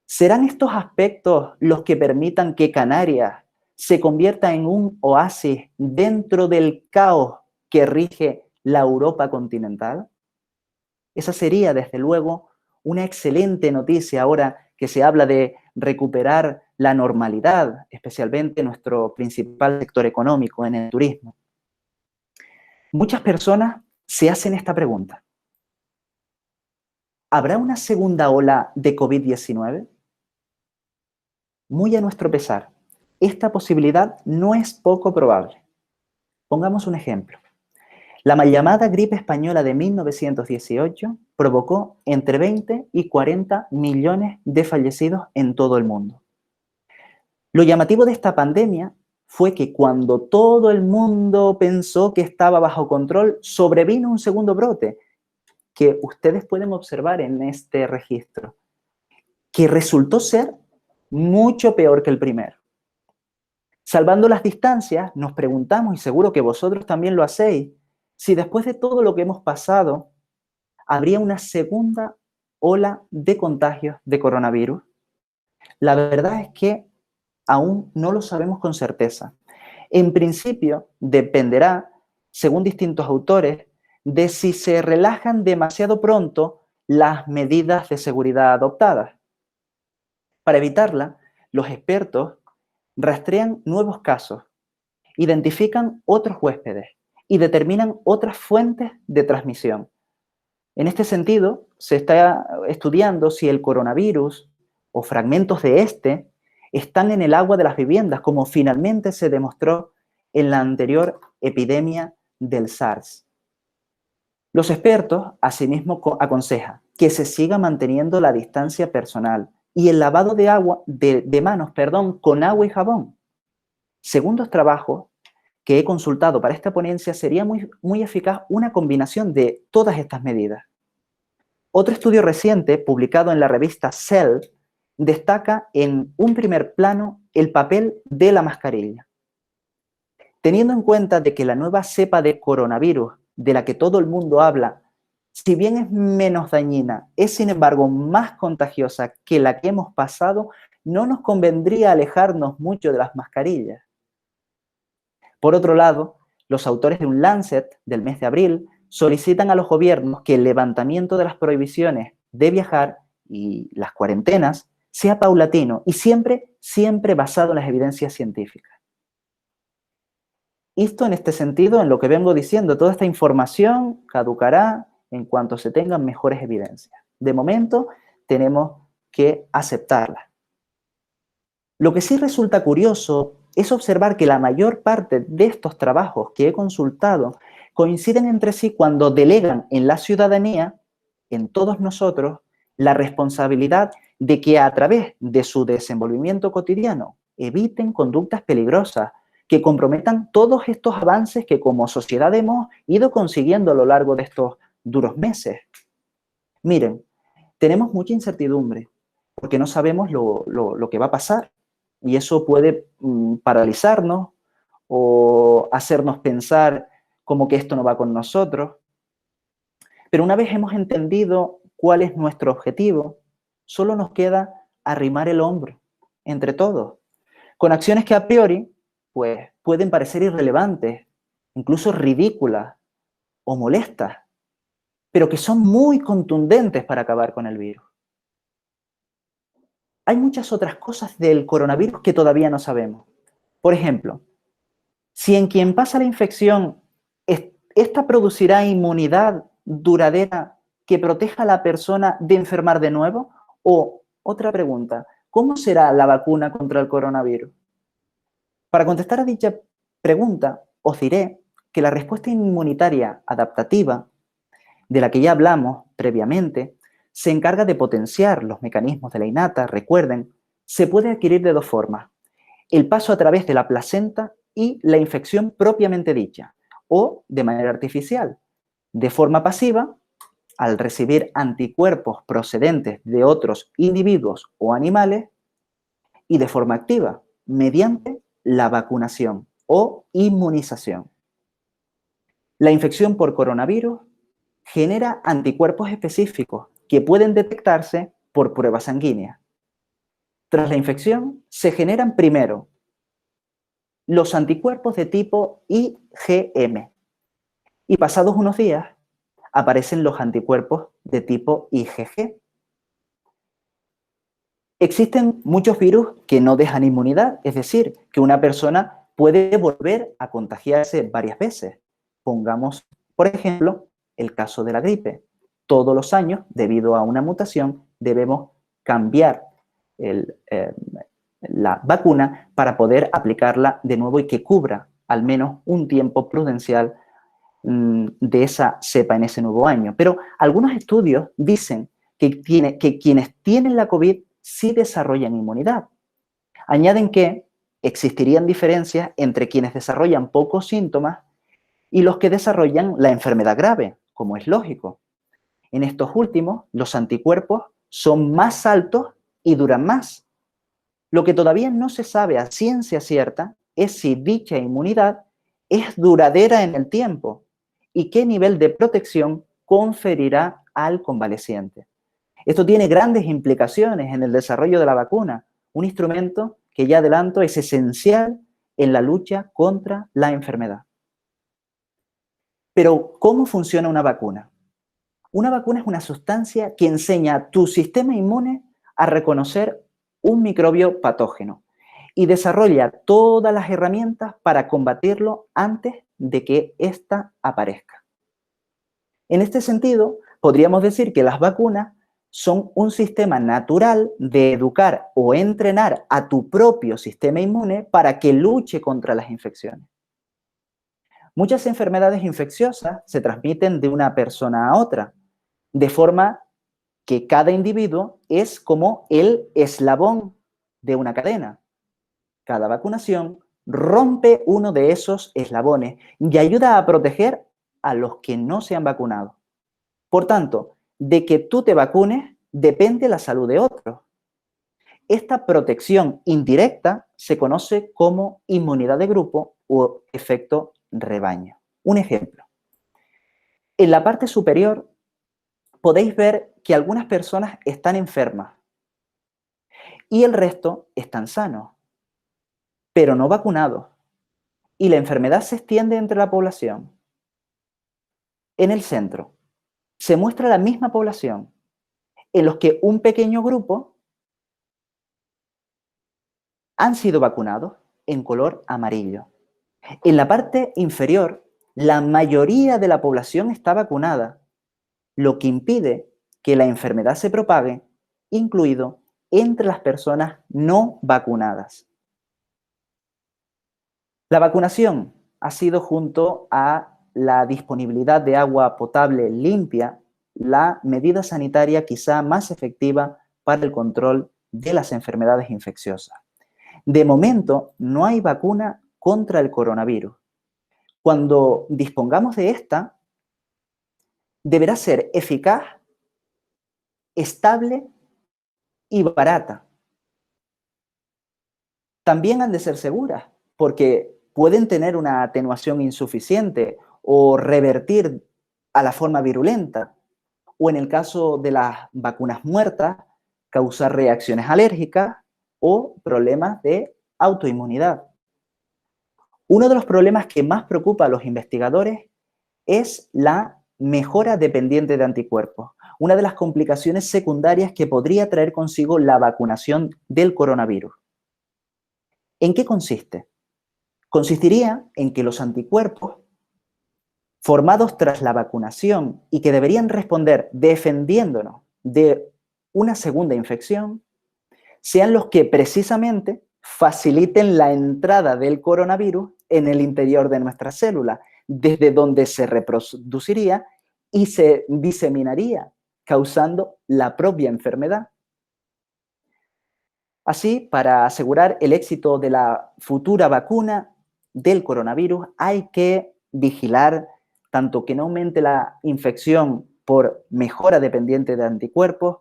¿serán estos aspectos los que permitan que Canarias se convierta en un oasis dentro del caos que rige la Europa continental? Esa sería, desde luego, una excelente noticia ahora que se habla de recuperar la normalidad, especialmente nuestro principal sector económico, en el turismo. Muchas personas se hacen esta pregunta: ¿habrá una segunda ola de COVID-19? Muy a nuestro pesar, esta posibilidad no es poco probable. Pongamos un ejemplo. La mal llamada gripe española de 1918 provocó entre 20 y 40 millones de fallecidos en todo el mundo. Lo llamativo de esta pandemia fue que cuando todo el mundo pensó que estaba bajo control, sobrevino un segundo brote que ustedes pueden observar en este registro, que resultó ser mucho peor que el primero. Salvando las distancias, nos preguntamos, y seguro que vosotros también lo hacéis, si después de todo lo que hemos pasado, habría una segunda ola de contagios de coronavirus. La verdad es que aún no lo sabemos con certeza. En principio, dependerá, según distintos autores, de si se relajan demasiado pronto las medidas de seguridad adoptadas. Para evitarla, los expertos rastrean nuevos casos, identifican otros huéspedes y determinan otras fuentes de transmisión. En este sentido, se está estudiando si el coronavirus o fragmentos de este están en el agua de las viviendas, como finalmente se demostró en la anterior epidemia del SARS. Los expertos, asimismo, aconsejan que se siga manteniendo la distancia personal y el lavado de manos con agua y jabón. Segundos trabajos que he consultado para esta ponencia, sería muy eficaz una combinación de todas estas medidas. Otro estudio reciente, publicado en la revista Cell, destaca en un primer plano el papel de la mascarilla. Teniendo en cuenta de que la nueva cepa de coronavirus, de la que todo el mundo habla, si bien es menos dañina, es sin embargo más contagiosa que la que hemos pasado, no nos convendría alejarnos mucho de las mascarillas. Por otro lado, los autores de un Lancet del mes de abril solicitan a los gobiernos que el levantamiento de las prohibiciones de viajar y las cuarentenas sea paulatino y siempre basado en las evidencias científicas. Esto en este sentido, en lo que vengo diciendo, toda esta información caducará en cuanto se tengan mejores evidencias. De momento, tenemos que aceptarla. Lo que sí resulta curioso es observar que la mayor parte de estos trabajos que he consultado coinciden entre sí cuando delegan en la ciudadanía, en todos nosotros, la responsabilidad de que a través de su desenvolvimiento cotidiano eviten conductas peligrosas que comprometan todos estos avances que como sociedad hemos ido consiguiendo a lo largo de estos duros meses. Miren, tenemos mucha incertidumbre porque no sabemos lo que va a pasar y eso puede paralizarnos o hacernos pensar como que esto no va con nosotros. Pero una vez hemos entendido cuál es nuestro objetivo, solo nos queda arrimar el hombro entre todos, con acciones que a priori pues, pueden parecer irrelevantes, incluso ridículas o molestas, pero que son muy contundentes para acabar con el virus. Hay muchas otras cosas del coronavirus que todavía no sabemos. Por ejemplo, si en quien pasa la infección, esta producirá inmunidad duradera que proteja a la persona de enfermar de nuevo. O, otra pregunta, ¿cómo será la vacuna contra el coronavirus? Para contestar a dicha pregunta, os diré que la respuesta inmunitaria adaptativa, de la que ya hablamos previamente, se encarga de potenciar los mecanismos de la innata. Recuerden, se puede adquirir de dos formas: el paso a través de la placenta y la infección propiamente dicha, o de manera artificial, de forma pasiva, al recibir anticuerpos procedentes de otros individuos o animales, y de forma activa, mediante la vacunación o inmunización. La infección por coronavirus genera anticuerpos específicos que pueden detectarse por pruebas sanguíneas. Tras la infección, se generan primero los anticuerpos de tipo IgM y pasados unos días aparecen los anticuerpos de tipo IgG. Existen muchos virus que no dejan inmunidad, es decir, que una persona puede volver a contagiarse varias veces. Pongamos, por ejemplo, el caso de la gripe. Todos los años, debido a una mutación, debemos cambiar la vacuna para poder aplicarla de nuevo y que cubra al menos un tiempo prudencial de esa cepa en ese nuevo año. Pero algunos estudios dicen que quienes tienen la COVID sí desarrollan inmunidad. Añaden que existirían diferencias entre quienes desarrollan pocos síntomas y los que desarrollan la enfermedad grave, como es lógico. En estos últimos, los anticuerpos son más altos y duran más. Lo que todavía no se sabe a ciencia cierta es si dicha inmunidad es duradera en el tiempo y qué nivel de protección conferirá al convaleciente. Esto tiene grandes implicaciones en el desarrollo de la vacuna, un instrumento que ya adelanto es esencial en la lucha contra la enfermedad. Pero, ¿cómo funciona una vacuna? Una vacuna es una sustancia que enseña a tu sistema inmune a reconocer un microbio patógeno y desarrolla todas las herramientas para combatirlo antes de que ésta aparezca. En este sentido, podríamos decir que las vacunas son un sistema natural de educar o entrenar a tu propio sistema inmune para que luche contra las infecciones. Muchas enfermedades infecciosas se transmiten de una persona a otra, de forma que cada individuo es como el eslabón de una cadena. Cada vacunación rompe uno de esos eslabones y ayuda a proteger a los que no se han vacunado. Por tanto, de que tú te vacunes depende la salud de otros. Esta protección indirecta se conoce como inmunidad de grupo o efecto rebaño. Un ejemplo. En la parte superior podéis ver que algunas personas están enfermas y el resto están sanos, pero no vacunados. Y la enfermedad se extiende entre la población. En el centro se muestra la misma población, en los que un pequeño grupo han sido vacunados en color amarillo. En la parte inferior, la mayoría de la población está vacunada, lo que impide que la enfermedad se propague, incluido entre las personas no vacunadas. La vacunación ha sido, junto a la disponibilidad de agua potable limpia, la medida sanitaria quizá más efectiva para el control de las enfermedades infecciosas. De momento, no hay vacuna contra el coronavirus. Cuando dispongamos de esta, deberá ser eficaz, estable y barata. También han de ser seguras, porque pueden tener una atenuación insuficiente o revertir a la forma virulenta, o en el caso de las vacunas muertas, causar reacciones alérgicas o problemas de autoinmunidad. Uno de los problemas que más preocupa a los investigadores es la mejora dependiente de anticuerpos, una de las complicaciones secundarias que podría traer consigo la vacunación del coronavirus. ¿En qué consiste? Consistiría en que los anticuerpos formados tras la vacunación y que deberían responder defendiéndonos de una segunda infección, sean los que precisamente faciliten la entrada del coronavirus en el interior de nuestras células, desde donde se reproduciría y se diseminaría, causando la propia enfermedad. Así, para asegurar el éxito de la futura vacuna del coronavirus, hay que vigilar tanto que no aumente la infección por mejora dependiente de anticuerpos,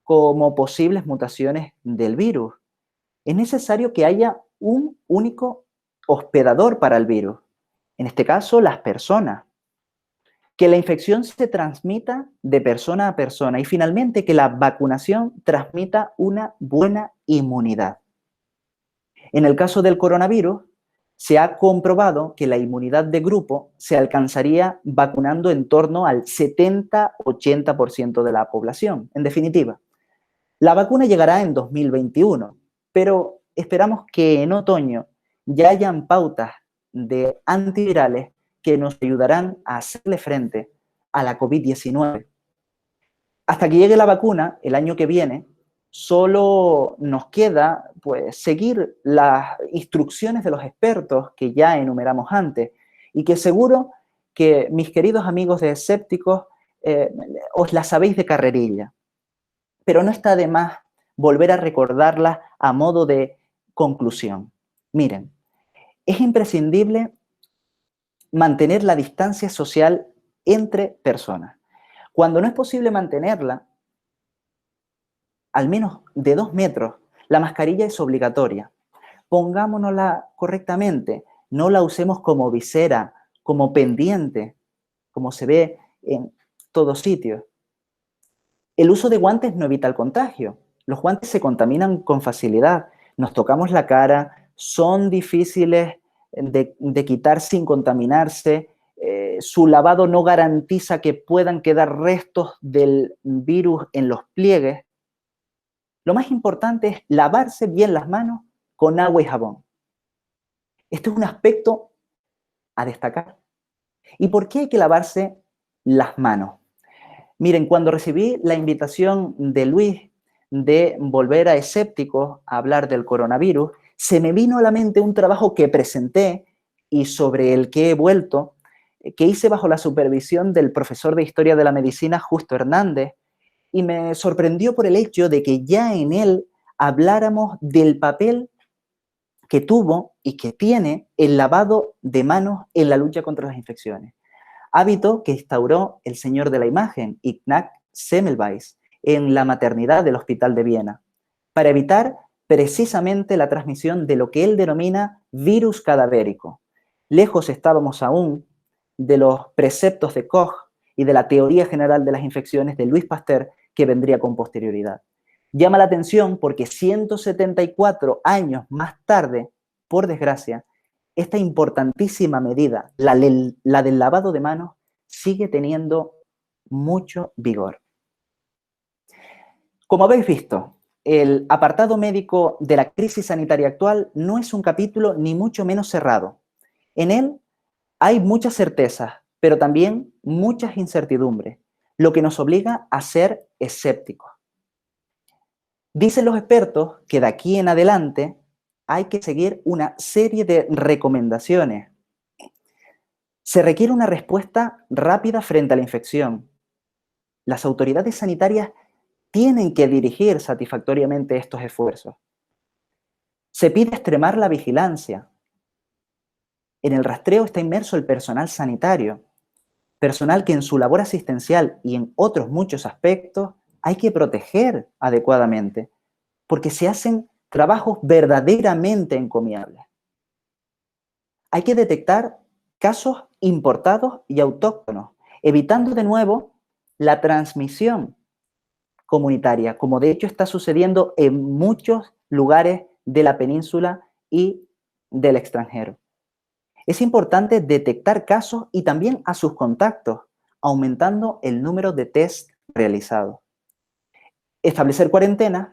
como posibles mutaciones del virus. Es necesario que haya un único hospedador para el virus, en este caso las personas, que la infección se transmita de persona a persona y finalmente que la vacunación transmita una buena inmunidad. En el caso del coronavirus, se ha comprobado que la inmunidad de grupo se alcanzaría vacunando en torno al 70-80% de la población. En definitiva, la vacuna llegará en 2021, pero esperamos que en otoño ya hayan pautas de antivirales que nos ayudarán a hacerle frente a la COVID-19. Hasta que llegue la vacuna el año que viene, solo nos queda pues, seguir las instrucciones de los expertos que ya enumeramos antes y que seguro que mis queridos amigos de escépticos os las sabéis de carrerilla. Pero no está de más volver a recordarlas a modo de conclusión. Miren, es imprescindible mantener la distancia social entre personas. Cuando no es posible mantenerla, al menos de 2 metros, la mascarilla es obligatoria. Pongámonosla correctamente, no la usemos como visera, como pendiente, como se ve en todos sitios. El uso de guantes no evita el contagio. Los guantes se contaminan con facilidad. Nos tocamos la cara, son difíciles de quitar sin contaminarse. Su lavado no garantiza que puedan quedar restos del virus en los pliegues. Lo más importante es lavarse bien las manos con agua y jabón. Este es un aspecto a destacar. ¿Y por qué hay que lavarse las manos? Miren, cuando recibí la invitación de Luis de volver a Escépticos a hablar del coronavirus, se me vino a la mente un trabajo que presenté y sobre el que he vuelto, que hice bajo la supervisión del profesor de Historia de la Medicina, Justo Hernández, y me sorprendió por el hecho de que ya en él habláramos del papel que tuvo y que tiene el lavado de manos en la lucha contra las infecciones. Hábito que instauró el señor de la imagen, Ignaz Semmelweis, en la maternidad del Hospital de Viena, para evitar precisamente la transmisión de lo que él denomina virus cadavérico. Lejos estábamos aún de los preceptos de Koch y de la teoría general de las infecciones de Louis Pasteur, que vendría con posterioridad. Llama la atención porque 174 años más tarde, por desgracia, esta importantísima medida, la del lavado de manos, sigue teniendo mucho vigor. Como habéis visto, el apartado médico de la crisis sanitaria actual no es un capítulo ni mucho menos cerrado. En él hay muchas certezas, pero también muchas incertidumbres, lo que nos obliga a ser escépticos. Dicen los expertos que de aquí en adelante hay que seguir una serie de recomendaciones. Se requiere una respuesta rápida frente a la infección. Las autoridades sanitarias tienen que dirigir satisfactoriamente estos esfuerzos. Se pide extremar la vigilancia. En el rastreo está inmerso el personal sanitario, personal que en su labor asistencial y en otros muchos aspectos hay que proteger adecuadamente, porque se hacen trabajos verdaderamente encomiables. Hay que detectar casos importados y autóctonos, evitando de nuevo la transmisión comunitaria, como de hecho está sucediendo en muchos lugares de la península y del extranjero. Es importante detectar casos y también a sus contactos, aumentando el número de test realizados. Establecer cuarentenas,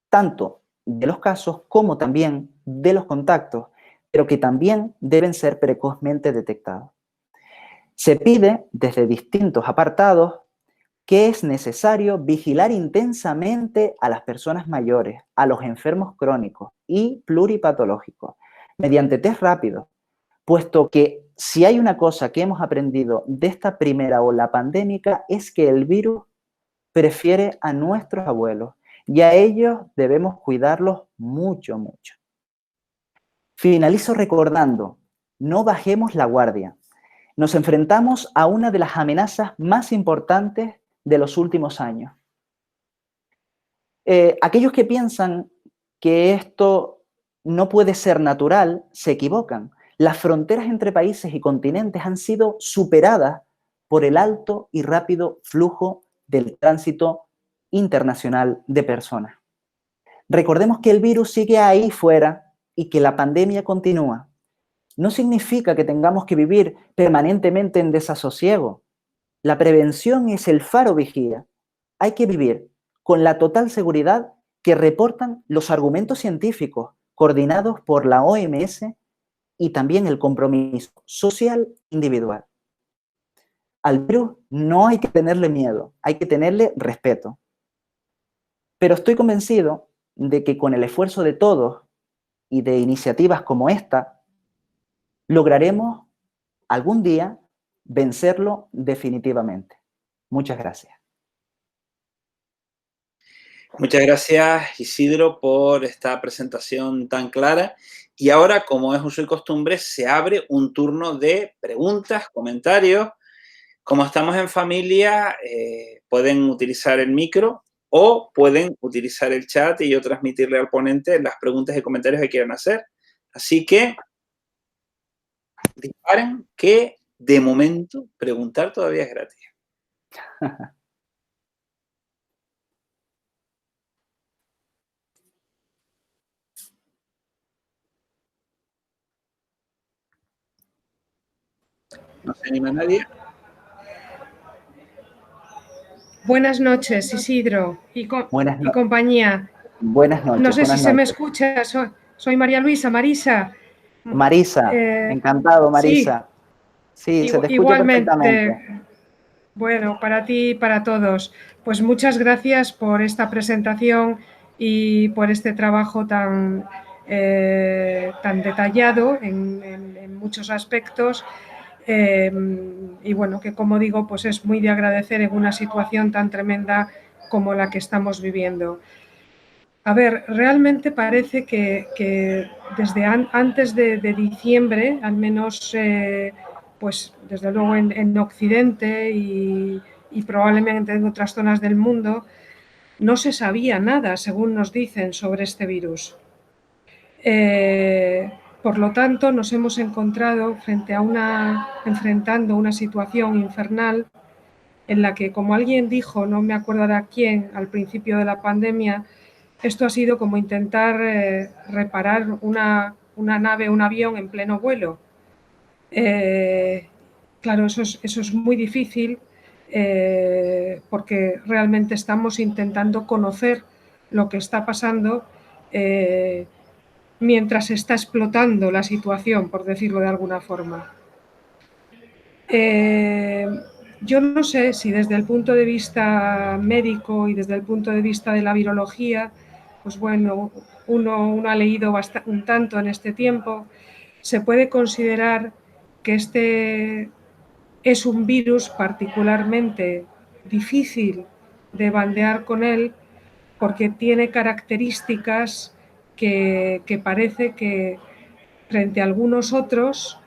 tanto de los casos como también de los contactos, pero que también deben ser precozmente detectados. Se pide desde distintos apartados que es necesario vigilar intensamente a las personas mayores, a los enfermos crónicos y pluripatológicos, mediante test rápidos, puesto que si hay una cosa que hemos aprendido de esta primera ola pandémica es que el virus prefiere a nuestros abuelos y a ellos debemos cuidarlos mucho, mucho. Finalizo recordando, no bajemos la guardia. Nos enfrentamos a una de las amenazas más importantes de los últimos años. Aquellos que piensan que esto no puede ser natural, se equivocan. Las fronteras entre países y continentes han sido superadas por el alto y rápido flujo del tránsito internacional de personas. Recordemos que el virus sigue ahí fuera y que la pandemia continúa. No significa que tengamos que vivir permanentemente en desasosiego. La prevención es el faro vigía. Hay que vivir con la total seguridad que reportan los argumentos científicos coordinados por la OMS y también el compromiso social individual. Al virus no hay que tenerle miedo, hay que tenerle respeto. Pero estoy convencido de que con el esfuerzo de todos y de iniciativas como esta, lograremos algún día vencerlo definitivamente. Muchas gracias. Muchas gracias, Isidro, por esta presentación tan clara. Y ahora, como es uso y costumbre, se abre un turno de preguntas, comentarios. Como estamos en familia, pueden utilizar el micro o pueden utilizar el chat y yo transmitirle al ponente las preguntas y comentarios que quieran hacer. Así que disparen, que de momento preguntar todavía es gratis. ¿No se anima nadie? Buenas noches, Isidro y compañía. Buenas noches. No sé si se me escucha. Soy María Luisa, Marisa. Marisa, encantado, Marisa. Sí, se te escucha igualmente. Perfectamente. Bueno, para ti y para todos. Pues muchas gracias por esta presentación y por este trabajo tan detallado en muchos aspectos. Y bueno, que como digo, pues es muy de agradecer en una situación tan tremenda como la que estamos viviendo. A ver, realmente parece que desde antes de diciembre, al menos, pues desde luego en Occidente y probablemente en otras zonas del mundo, no se sabía nada, según nos dicen, sobre este virus. Por lo tanto, nos hemos encontrado enfrentando una situación infernal en la que, como alguien dijo, no me acuerdo de quién, al principio de la pandemia, esto ha sido como intentar reparar una nave, un avión en pleno vuelo. Claro, eso es muy difícil porque realmente estamos intentando conocer lo que está pasando mientras está explotando la situación, por decirlo de alguna forma. Yo no sé si desde el punto de vista médico y desde el punto de vista de la virología, pues bueno, uno ha leído un tanto en este tiempo, se puede considerar que este es un virus particularmente difícil de bandear con él porque tiene características que parece que frente a algunos otros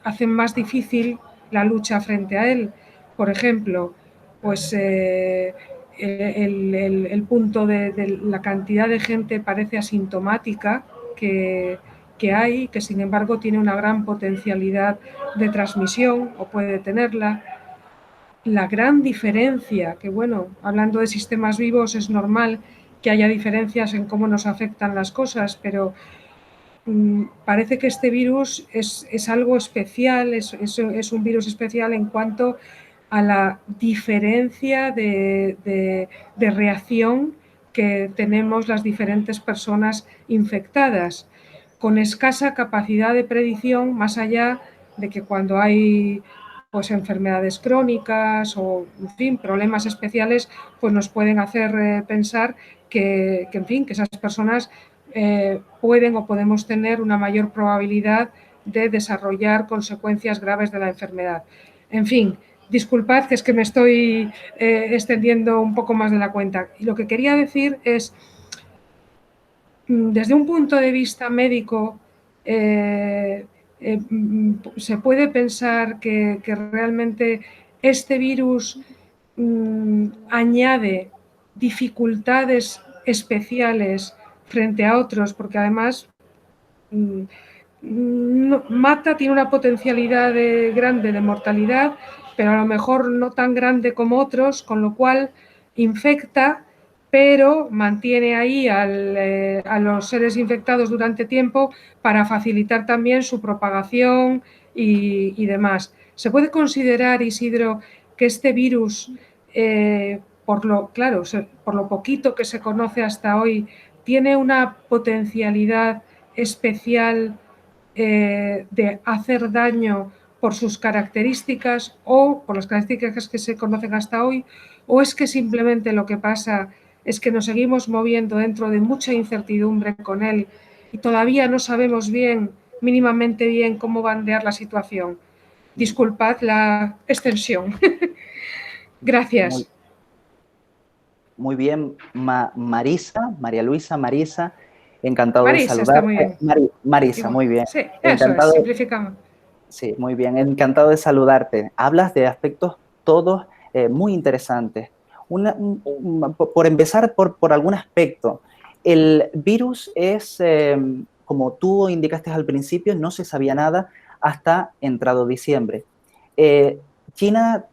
hacen más difícil la lucha frente a él. Por ejemplo, pues el punto de la cantidad de gente parece asintomática que hay, que sin embargo tiene una gran potencialidad de transmisión o puede tenerla. La gran diferencia, que bueno, hablando de sistemas vivos es normal que haya diferencias en cómo nos afectan las cosas, pero parece que este virus es algo especial, es un virus especial en cuanto a la diferencia de reacción que tenemos las diferentes personas infectadas, con escasa capacidad de predicción, más allá de que cuando hay pues enfermedades crónicas o en fin, problemas especiales, pues nos pueden hacer pensar que en fin, que esas personas pueden o podemos tener una mayor probabilidad de desarrollar consecuencias graves de la enfermedad. En fin, disculpad que es que me estoy extendiendo un poco más de la cuenta. Y lo que quería decir es, desde un punto de vista médico, se puede pensar que realmente este virus añade dificultades especiales frente a otros, porque además mata, tiene una potencialidad grande de mortalidad, pero a lo mejor no tan grande como otros, con lo cual infecta, pero mantiene ahí a los seres infectados durante tiempo para facilitar también su propagación y demás. ¿Se puede considerar, Isidro, que este virus, por lo poquito que se conoce hasta hoy, tiene una potencialidad especial de hacer daño por sus características o por las características que se conocen hasta hoy, o es que simplemente lo que pasa es que nos seguimos moviendo dentro de mucha incertidumbre con él y todavía no sabemos mínimamente bien, cómo bandear la situación? Disculpad la extensión. Muy, Gracias. muy bien, Marisa, María Luisa, Marisa, encantado de Marisa, está muy saludarte. bien. Marisa, Igual. muy bien. Sí, eso es, Encantado, simplificamos. sí, muy bien, encantado de saludarte. Hablas de aspectos todos muy interesantes. Por empezar por algún aspecto, el virus es, como tú indicaste al principio, no se sabía nada hasta entrado diciembre. China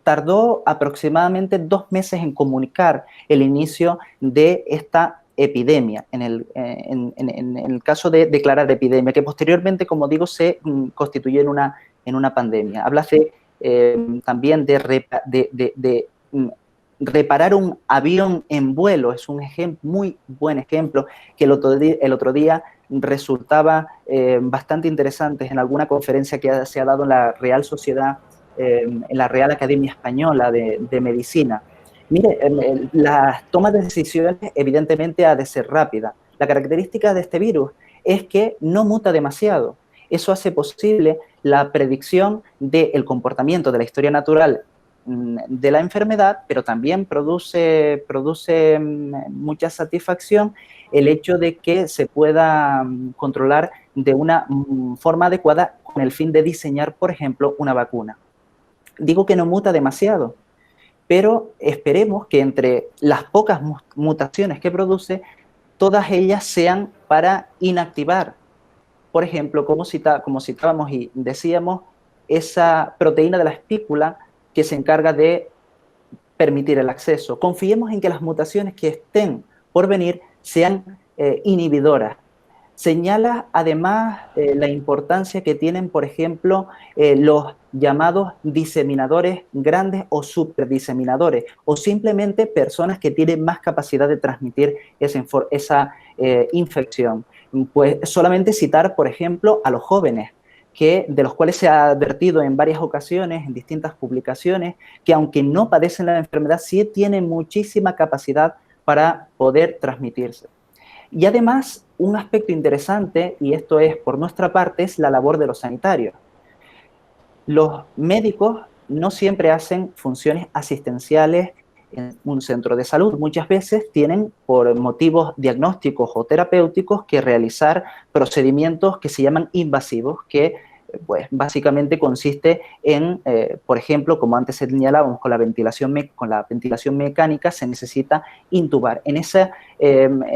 tardó aproximadamente 2 meses en comunicar el inicio de esta epidemia, en el caso de declarar epidemia, que posteriormente, como digo, se constituyó en una pandemia. Hablas también de reparar un avión en vuelo, es un muy buen ejemplo que el otro día resultaba bastante interesante en alguna conferencia que se ha dado en la Real Sociedad, en la Real Academia Española de Medicina. Mire, la toma de decisiones evidentemente ha de ser rápida. La característica de este virus es que no muta demasiado. Eso hace posible la predicción del comportamiento de la historia natural de la enfermedad, pero también produce mucha satisfacción el hecho de que se pueda controlar de una forma adecuada con el fin de diseñar, por ejemplo, una vacuna. Digo que no muta demasiado, pero esperemos que entre las pocas mutaciones que produce, todas ellas sean para inactivar, por ejemplo, como citábamos y decíamos, esa proteína de la espícula que se encarga de permitir el acceso. Confiemos en que las mutaciones que estén por venir sean inhibidoras. Señala además la importancia que tienen, por ejemplo, los llamados diseminadores grandes o superdiseminadores, o simplemente personas que tienen más capacidad de transmitir esa infección. Pues solamente citar, por ejemplo, a los jóvenes, de los cuales se ha advertido en varias ocasiones, en distintas publicaciones, que aunque no padecen la enfermedad, sí tienen muchísima capacidad para poder transmitirse. Y además, un aspecto interesante, y esto es por nuestra parte, es la labor de los sanitarios. Los médicos no siempre hacen funciones asistenciales en un centro de salud. Muchas veces tienen, por motivos diagnósticos o terapéuticos, que realizar procedimientos que se llaman invasivos, que pues básicamente consiste en, por ejemplo, como antes señalábamos, con la ventilación mecánica se necesita intubar. En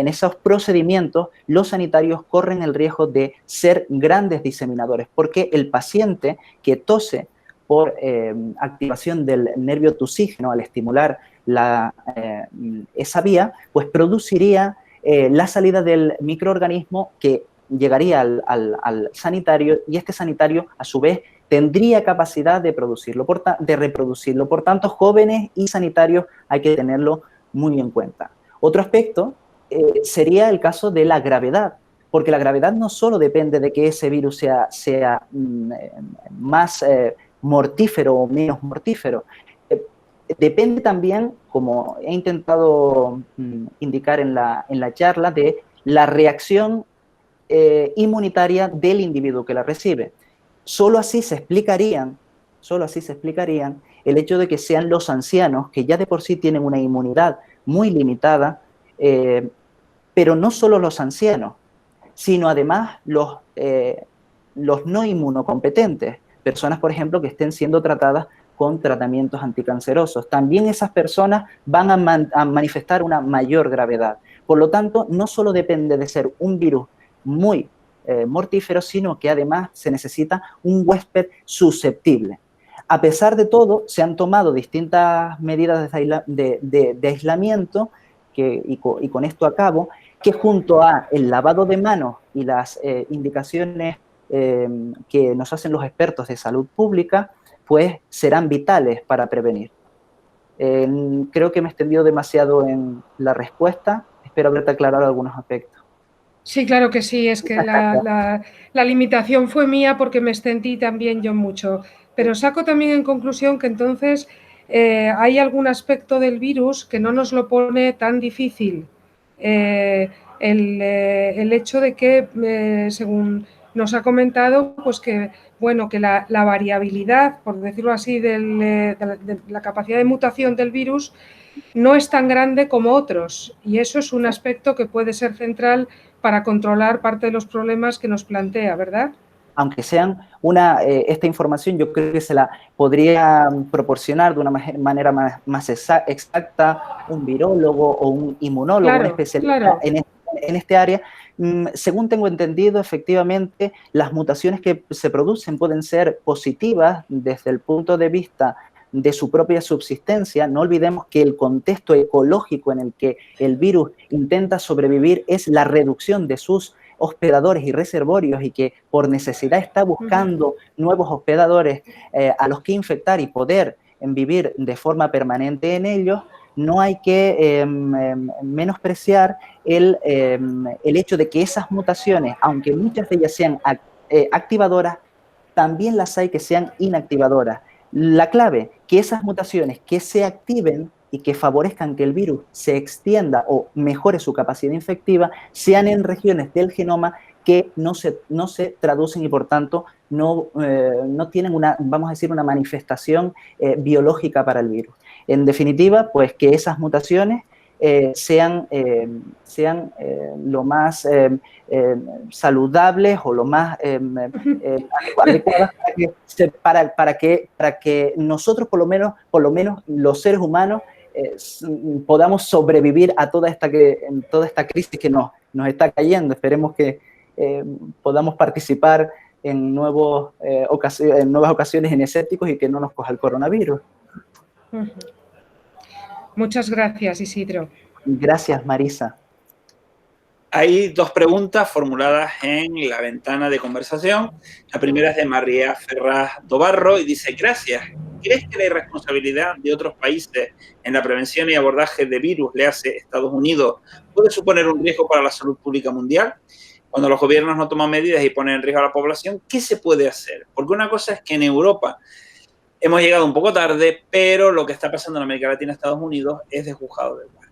esos procedimientos, los sanitarios corren el riesgo de ser grandes diseminadores, porque el paciente que tose por activación del nervio tusígeno al estimular esa vía, pues produciría la salida del microorganismo que llegaría al sanitario, y este sanitario, a su vez, tendría capacidad de reproducirlo. Por tanto, jóvenes y sanitarios hay que tenerlo muy en cuenta. Otro aspecto sería el caso de la gravedad, porque la gravedad no solo depende de que ese virus sea más mortífero o menos mortífero, depende también, como he intentado indicar en la charla, de la reacción inmunitaria del individuo que la recibe. Solo así se explicarían el hecho de que sean los ancianos, que ya de por sí tienen una inmunidad muy limitada, pero no solo los ancianos, sino además los no inmunocompetentes, personas, por ejemplo, que estén siendo tratadas con tratamientos anticancerosos. También esas personas van a manifestar una mayor gravedad. Por lo tanto, no solo depende de ser un virus muy mortífero, sino que además se necesita un huésped susceptible. A pesar de todo, se han tomado distintas medidas de aislamiento, y con esto acabo, que junto a el lavado de manos y las indicaciones que nos hacen los expertos de salud pública, pues serán vitales para prevenir. Creo que me he extendido demasiado en la respuesta, espero haberte aclarado algunos aspectos. Sí, claro que sí, es que la limitación fue mía porque me extendí también yo mucho, pero saco también en conclusión que entonces hay algún aspecto del virus que no nos lo pone tan difícil. El hecho de que, según nos ha comentado, pues que, bueno, que la variabilidad, por decirlo así, de la capacidad de mutación del virus no es tan grande como otros, y eso es un aspecto que puede ser central para controlar parte de los problemas que nos plantea, ¿verdad? Aunque sean esta información yo creo que se la podría proporcionar de una manera más exacta un virólogo o un inmunólogo, un especialista en este área. Según tengo entendido, efectivamente, las mutaciones que se producen pueden ser positivas desde el punto de vista de su propia subsistencia. No olvidemos que el contexto ecológico en el que el virus intenta sobrevivir es la reducción de sus hospedadores y reservorios, y que por necesidad está buscando nuevos hospedadores a los que infectar y poder vivir de forma permanente en ellos. No hay que menospreciar el hecho de que esas mutaciones, aunque muchas de ellas sean activadoras, también las hay que sean inactivadoras. La clave, que esas mutaciones que se activen y que favorezcan que el virus se extienda o mejore su capacidad infectiva sean en regiones del genoma que no se traducen y por tanto no tienen una, vamos a decir, una manifestación biológica para el virus. En definitiva, pues que esas mutaciones sean lo más saludables o lo más adecuadas para que nosotros, por lo menos los seres humanos, podamos sobrevivir a toda esta crisis que nos está cayendo. Esperemos que podamos participar en nuevas ocasiones en escépticos y que no nos coja el coronavirus. Muchas gracias, Isidro. Gracias, Marisa. Hay dos preguntas formuladas en la ventana de conversación. La primera es de María Ferraz Dobarro y dice: gracias. ¿Crees que la irresponsabilidad de otros países en la prevención y abordaje de virus, le hace Estados Unidos, puede suponer un riesgo para la salud pública mundial? Cuando los gobiernos no toman medidas y ponen en riesgo a la población, ¿qué se puede hacer? Porque una cosa es que en Europa hemos llegado un poco tarde, pero lo que está pasando en América Latina y Estados Unidos es de juzgado de guardia.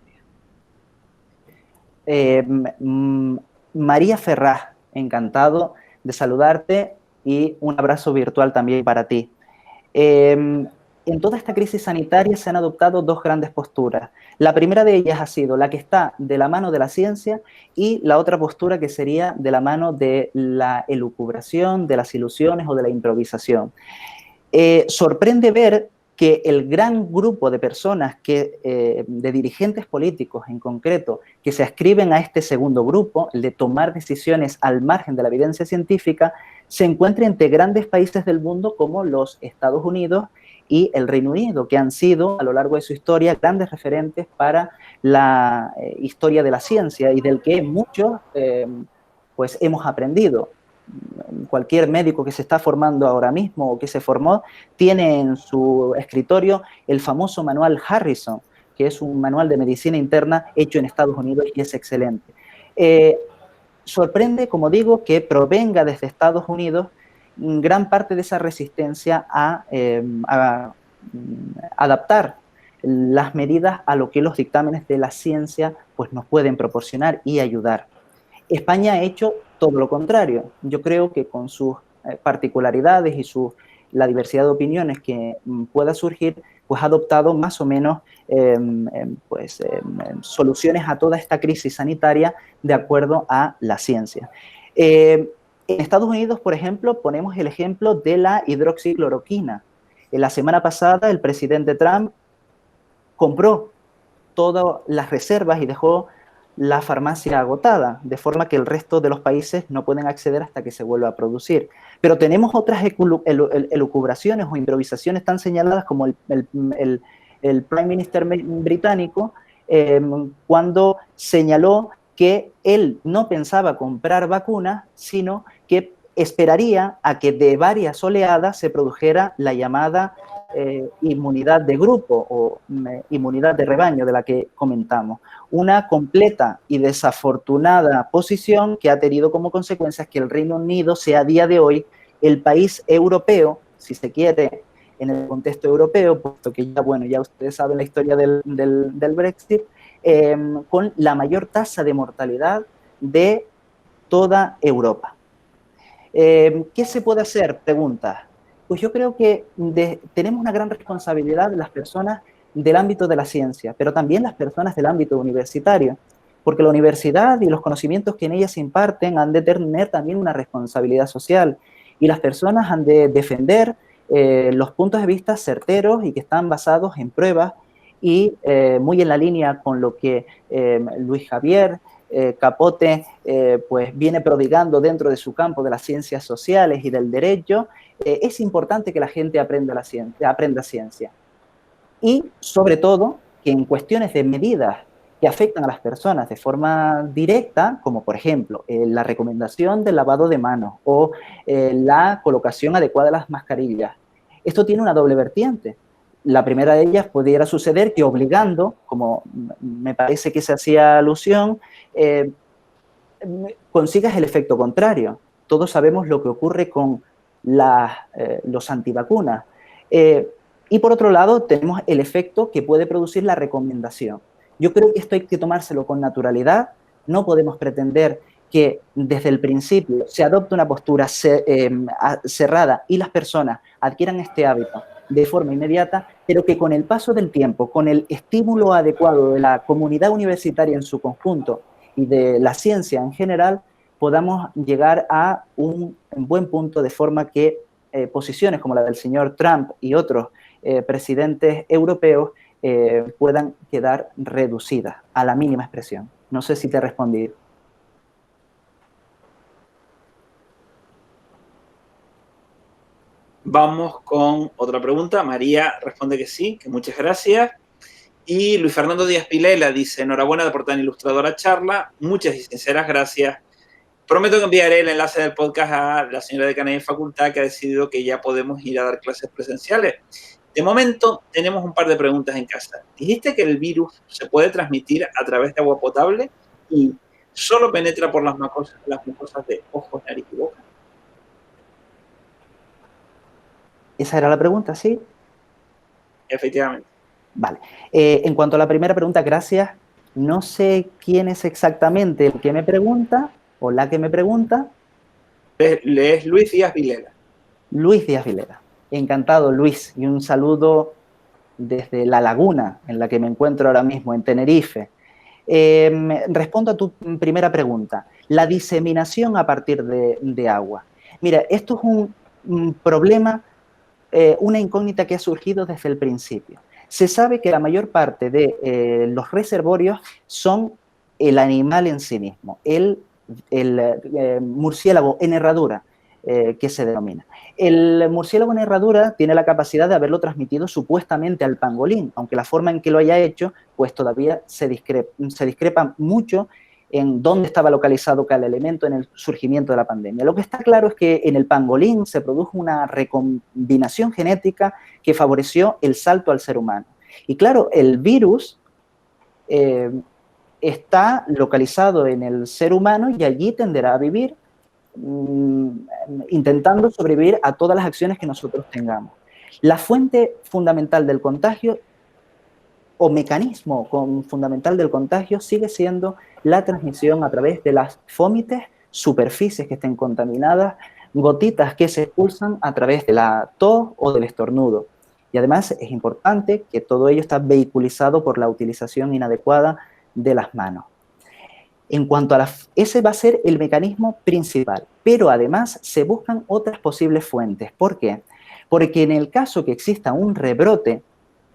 María Ferraz, encantado de saludarte y un abrazo virtual también para ti. En toda esta crisis sanitaria se han adoptado dos grandes posturas. La primera de ellas ha sido la que está de la mano de la ciencia y la otra postura que sería de la mano de la elucubración, de las ilusiones o de la improvisación. Sorprende ver que el gran grupo de personas, de dirigentes políticos en concreto, que se adscriben a este segundo grupo, el de tomar decisiones al margen de la evidencia científica, se encuentra entre grandes países del mundo como los Estados Unidos y el Reino Unido, que han sido a lo largo de su historia grandes referentes para la historia de la ciencia y del que muchos pues hemos aprendido. Cualquier médico que se está formando ahora mismo o que se formó tiene en su escritorio el famoso manual Harrison, que es un manual de medicina interna hecho en Estados Unidos y es excelente. Sorprende, como digo, que provenga desde Estados Unidos gran parte de esa resistencia a adaptar las medidas a lo que los dictámenes de la ciencia pues, nos pueden proporcionar y ayudar. España ha hecho todo lo contrario. Yo creo que con sus particularidades y la diversidad de opiniones que pueda surgir, pues ha adoptado más o menos soluciones a toda esta crisis sanitaria de acuerdo a la ciencia. En Estados Unidos, por ejemplo, ponemos el ejemplo de la hidroxicloroquina. La semana pasada, el presidente Trump compró todas las reservas y dejó la farmacia agotada, de forma que el resto de los países no pueden acceder hasta que se vuelva a producir. Pero tenemos otras elucubraciones o improvisaciones tan señaladas como el Prime Minister británico cuando señaló que él no pensaba comprar vacunas, sino que esperaría a que de varias oleadas se produjera la llamada inmunidad de grupo o inmunidad de rebaño de la que comentamos. Una completa y desafortunada posición que ha tenido como consecuencia que el Reino Unido sea a día de hoy el país europeo, si se quiere, en el contexto europeo, puesto que ya ustedes saben la historia del Brexit, con la mayor tasa de mortalidad de toda Europa. ¿Qué se puede hacer? Pregunta. Pues yo creo que tenemos una gran responsabilidad las personas del ámbito de la ciencia, pero también las personas del ámbito universitario, porque la universidad y los conocimientos que en ella se imparten han de tener también una responsabilidad social y las personas han de defender los puntos de vista certeros y que están basados en pruebas y muy en la línea con lo que Luis Javier Capote pues viene prodigando dentro de su campo de las ciencias sociales y del derecho. Es importante que la gente aprenda ciencia. Y, sobre todo, que en cuestiones de medidas que afectan a las personas de forma directa, como por ejemplo la recomendación del lavado de manos o la colocación adecuada de las mascarillas, esto tiene una doble vertiente. La primera de ellas pudiera suceder que obligando, como me parece que se hacía alusión, consigas el efecto contrario. Todos sabemos lo que ocurre con los antivacunas. Y por otro lado, tenemos el efecto que puede producir la recomendación. Yo creo que esto hay que tomárselo con naturalidad. No podemos pretender que desde el principio se adopte una postura cerrada y las personas adquieran este hábito de forma inmediata, pero que con el paso del tiempo, con el estímulo adecuado de la comunidad universitaria en su conjunto y de la ciencia en general, podamos llegar a un buen punto, de forma que posiciones como la del señor Trump y otros presidentes europeos puedan quedar reducidas a la mínima expresión. No sé si te respondí. Vamos con otra pregunta. María responde que sí, que muchas gracias. Y Luis Fernando Díaz Pilela dice, enhorabuena por tan ilustradora charla, muchas y sinceras gracias. Prometo que enviaré el enlace del podcast a la señora decana de facultad, que ha decidido que ya podemos ir a dar clases presenciales. De momento, tenemos un par de preguntas en casa. Dijiste que el virus se puede transmitir a través de agua potable y solo penetra por las mucosas de ojos, nariz y boca. ¿Esa era la pregunta, sí? Efectivamente. Vale. En cuanto a la primera pregunta, gracias. No sé quién es exactamente el que me pregunta o la que me pregunta. Es Luis Díaz Vilela. Luis Díaz Vilera. Encantado, Luis, y un saludo desde La Laguna, en la que me encuentro ahora mismo, en Tenerife. Respondo a tu primera pregunta. La diseminación a partir de agua. Mira, esto es un problema, una incógnita que ha surgido desde el principio. Se sabe que la mayor parte de los reservorios son el animal en sí mismo, el murciélago en herradura, que se denomina. El murciélago en herradura tiene la capacidad de haberlo transmitido supuestamente al pangolín, aunque la forma en que lo haya hecho, pues todavía se discrepa mucho en dónde estaba localizado cada elemento en el surgimiento de la pandemia. Lo que está claro es que en el pangolín se produjo una recombinación genética que favoreció el salto al ser humano. Y claro, el virus está localizado en el ser humano y allí tenderá a vivir, intentando sobrevivir a todas las acciones que nosotros tengamos. La fuente fundamental del contagio o mecanismo fundamental del contagio sigue siendo la transmisión a través de las fómites, superficies que estén contaminadas, gotitas que se expulsan a través de la tos o del estornudo. Y además es importante que todo ello está vehiculizado por la utilización inadecuada de las manos. En cuanto a ese va a ser el mecanismo principal, pero además se buscan otras posibles fuentes. ¿Por qué? Porque en el caso que exista un rebrote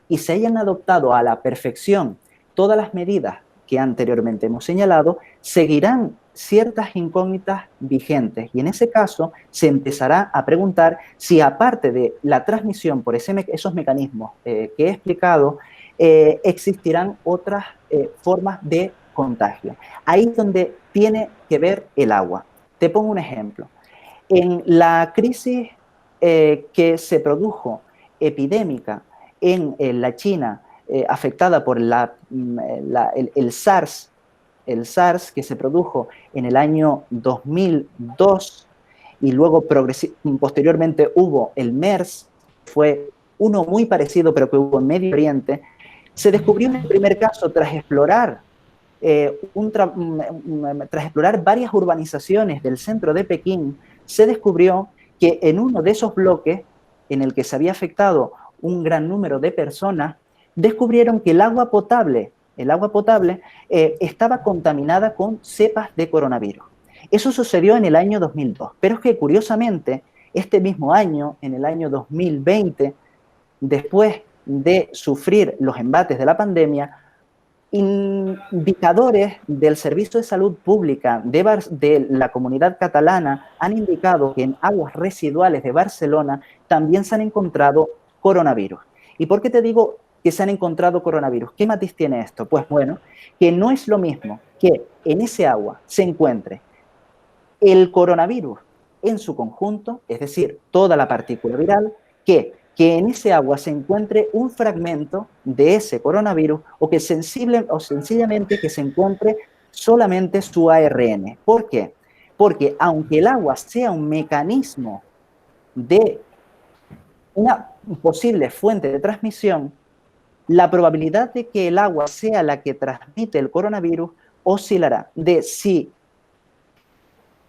y se hayan adoptado a la perfección todas las medidas que anteriormente hemos señalado, seguirán ciertas incógnitas vigentes y en ese caso se empezará a preguntar si, aparte de la transmisión por esos mecanismos que he explicado, existirán otras formas de contagio. Ahí es donde tiene que ver el agua. Te pongo un ejemplo. En la crisis que se produjo epidémica en la China, afectada por el SARS que se produjo en el año 2002 y luego posteriormente hubo el MERS, fue uno muy parecido pero que hubo en Medio Oriente, se descubrió en el primer caso tras explorar varias urbanizaciones del centro de Pekín, se descubrió que en uno de esos bloques en el que se había afectado un gran número de personas, descubrieron que el agua potable estaba contaminada con cepas de coronavirus. Eso sucedió en el año 2002, pero es que curiosamente, este mismo año, en el año 2020, después de sufrir los embates de la pandemia, indicadores del Servicio de Salud Pública de la Comunidad Catalana han indicado que en aguas residuales de Barcelona también se han encontrado coronavirus. ¿Y por qué te digo que se han encontrado coronavirus? ¿Qué matiz tiene esto? Pues bueno, que no es lo mismo que en ese agua se encuentre el coronavirus en su conjunto, es decir, toda la partícula viral, que en ese agua se encuentre un fragmento de ese coronavirus o que sencillamente que se encuentre solamente su ARN. ¿Por qué? Porque aunque el agua sea un mecanismo de una posible fuente de transmisión, la probabilidad de que el agua sea la que transmite el coronavirus oscilará de si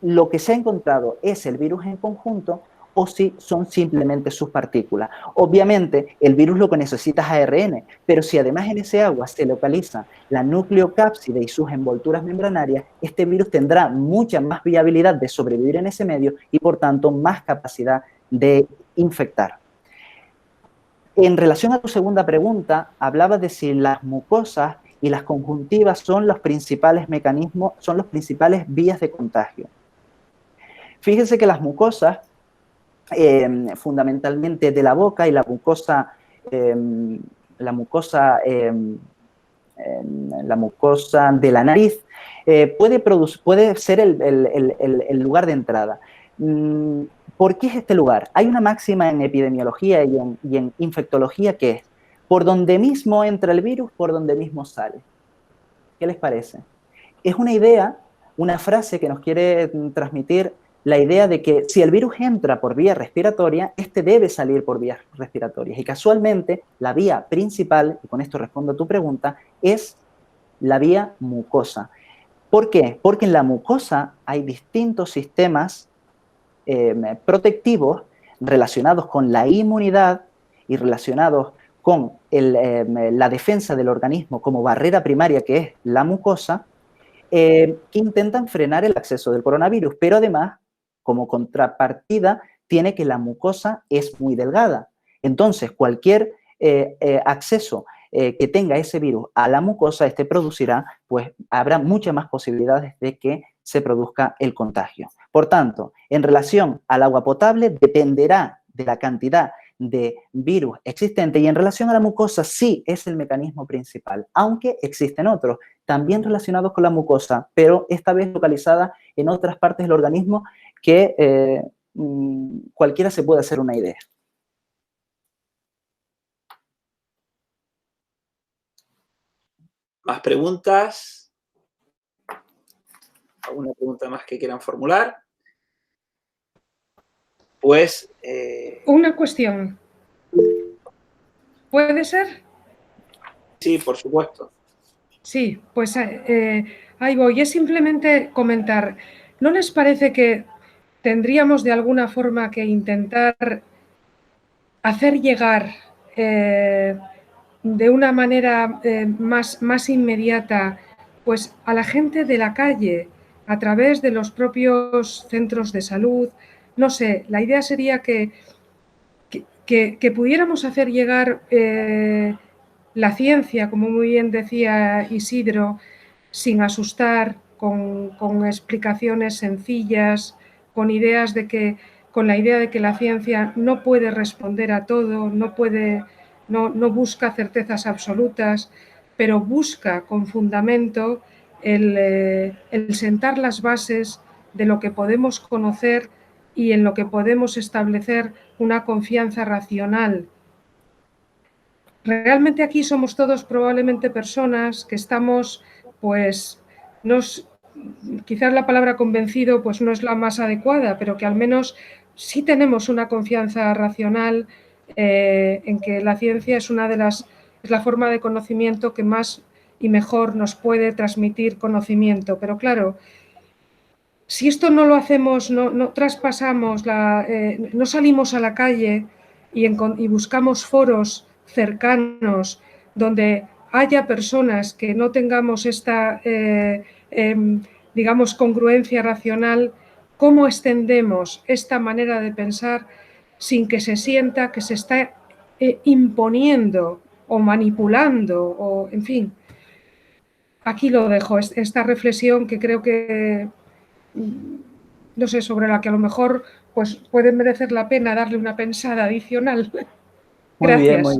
lo que se ha encontrado es el virus en conjunto o si son simplemente sus partículas. Obviamente, el virus lo que necesita es ARN, pero si además en ese agua se localiza la nucleocápside y sus envolturas membranarias, este virus tendrá mucha más viabilidad de sobrevivir en ese medio y, por tanto, más capacidad de infectar. En relación a tu segunda pregunta, hablaba de si las mucosas y las conjuntivas son los principales mecanismos, son los principales vías de contagio. Fíjense que las mucosas, fundamentalmente de la boca y la mucosa de la nariz, puede ser el lugar de entrada. ¿Por qué es este lugar? Hay una máxima en epidemiología y en infectología que es, por donde mismo entra el virus, por donde mismo sale. ¿Qué les parece? Es una idea, una frase que nos quiere transmitir la idea de que si el virus entra por vía respiratoria, este debe salir por vías respiratorias. Y casualmente, la vía principal, y con esto respondo a tu pregunta, es la vía mucosa. ¿Por qué? Porque en la mucosa hay distintos sistemas protectivos relacionados con la inmunidad y relacionados con la defensa del organismo como barrera primaria, que es la mucosa, que intentan frenar el acceso del coronavirus, pero además, como contrapartida, tiene que la mucosa es muy delgada. Entonces, cualquier acceso que tenga ese virus a la mucosa, producirá, pues habrá muchas más posibilidades de que se produzca el contagio. Por tanto, en relación al agua potable, dependerá de la cantidad de virus existente, y en relación a la mucosa sí es el mecanismo principal, aunque existen otros también relacionados con la mucosa, pero esta vez localizada en otras partes del organismo que cualquiera se puede hacer una idea. ¿Más preguntas? ¿Alguna pregunta más que quieran formular? Pues... Una cuestión. ¿Puede ser? Sí, por supuesto. Sí, pues ahí voy. Es simplemente comentar, ¿no les parece que tendríamos de alguna forma que intentar hacer llegar de una manera más inmediata, pues a la gente de la calle, a través de los propios centros de salud? No sé, la idea sería que pudiéramos hacer llegar la ciencia, como muy bien decía Isidro, sin asustar, con explicaciones sencillas, con la idea de que la ciencia no puede responder a todo, no busca certezas absolutas, pero busca con fundamento el sentar las bases de lo que podemos conocer y en lo que podemos establecer una confianza racional. Realmente aquí somos todos probablemente personas que estamos, pues, quizás la palabra convencido pues no es la más adecuada, pero que al menos sí tenemos una confianza racional en que la ciencia es la forma de conocimiento que más y mejor nos puede transmitir conocimiento. Pero claro, si esto no lo hacemos, no traspasamos, no salimos a la calle y buscamos foros cercanos donde haya personas que no tengamos esta, digamos, congruencia racional, ¿cómo extendemos esta manera de pensar sin que se sienta que se está imponiendo o manipulando o, en fin? Aquí lo dejo, esta reflexión que creo que, no sé, sobre la que a lo mejor pues puede merecer la pena darle una pensada adicional. Gracias.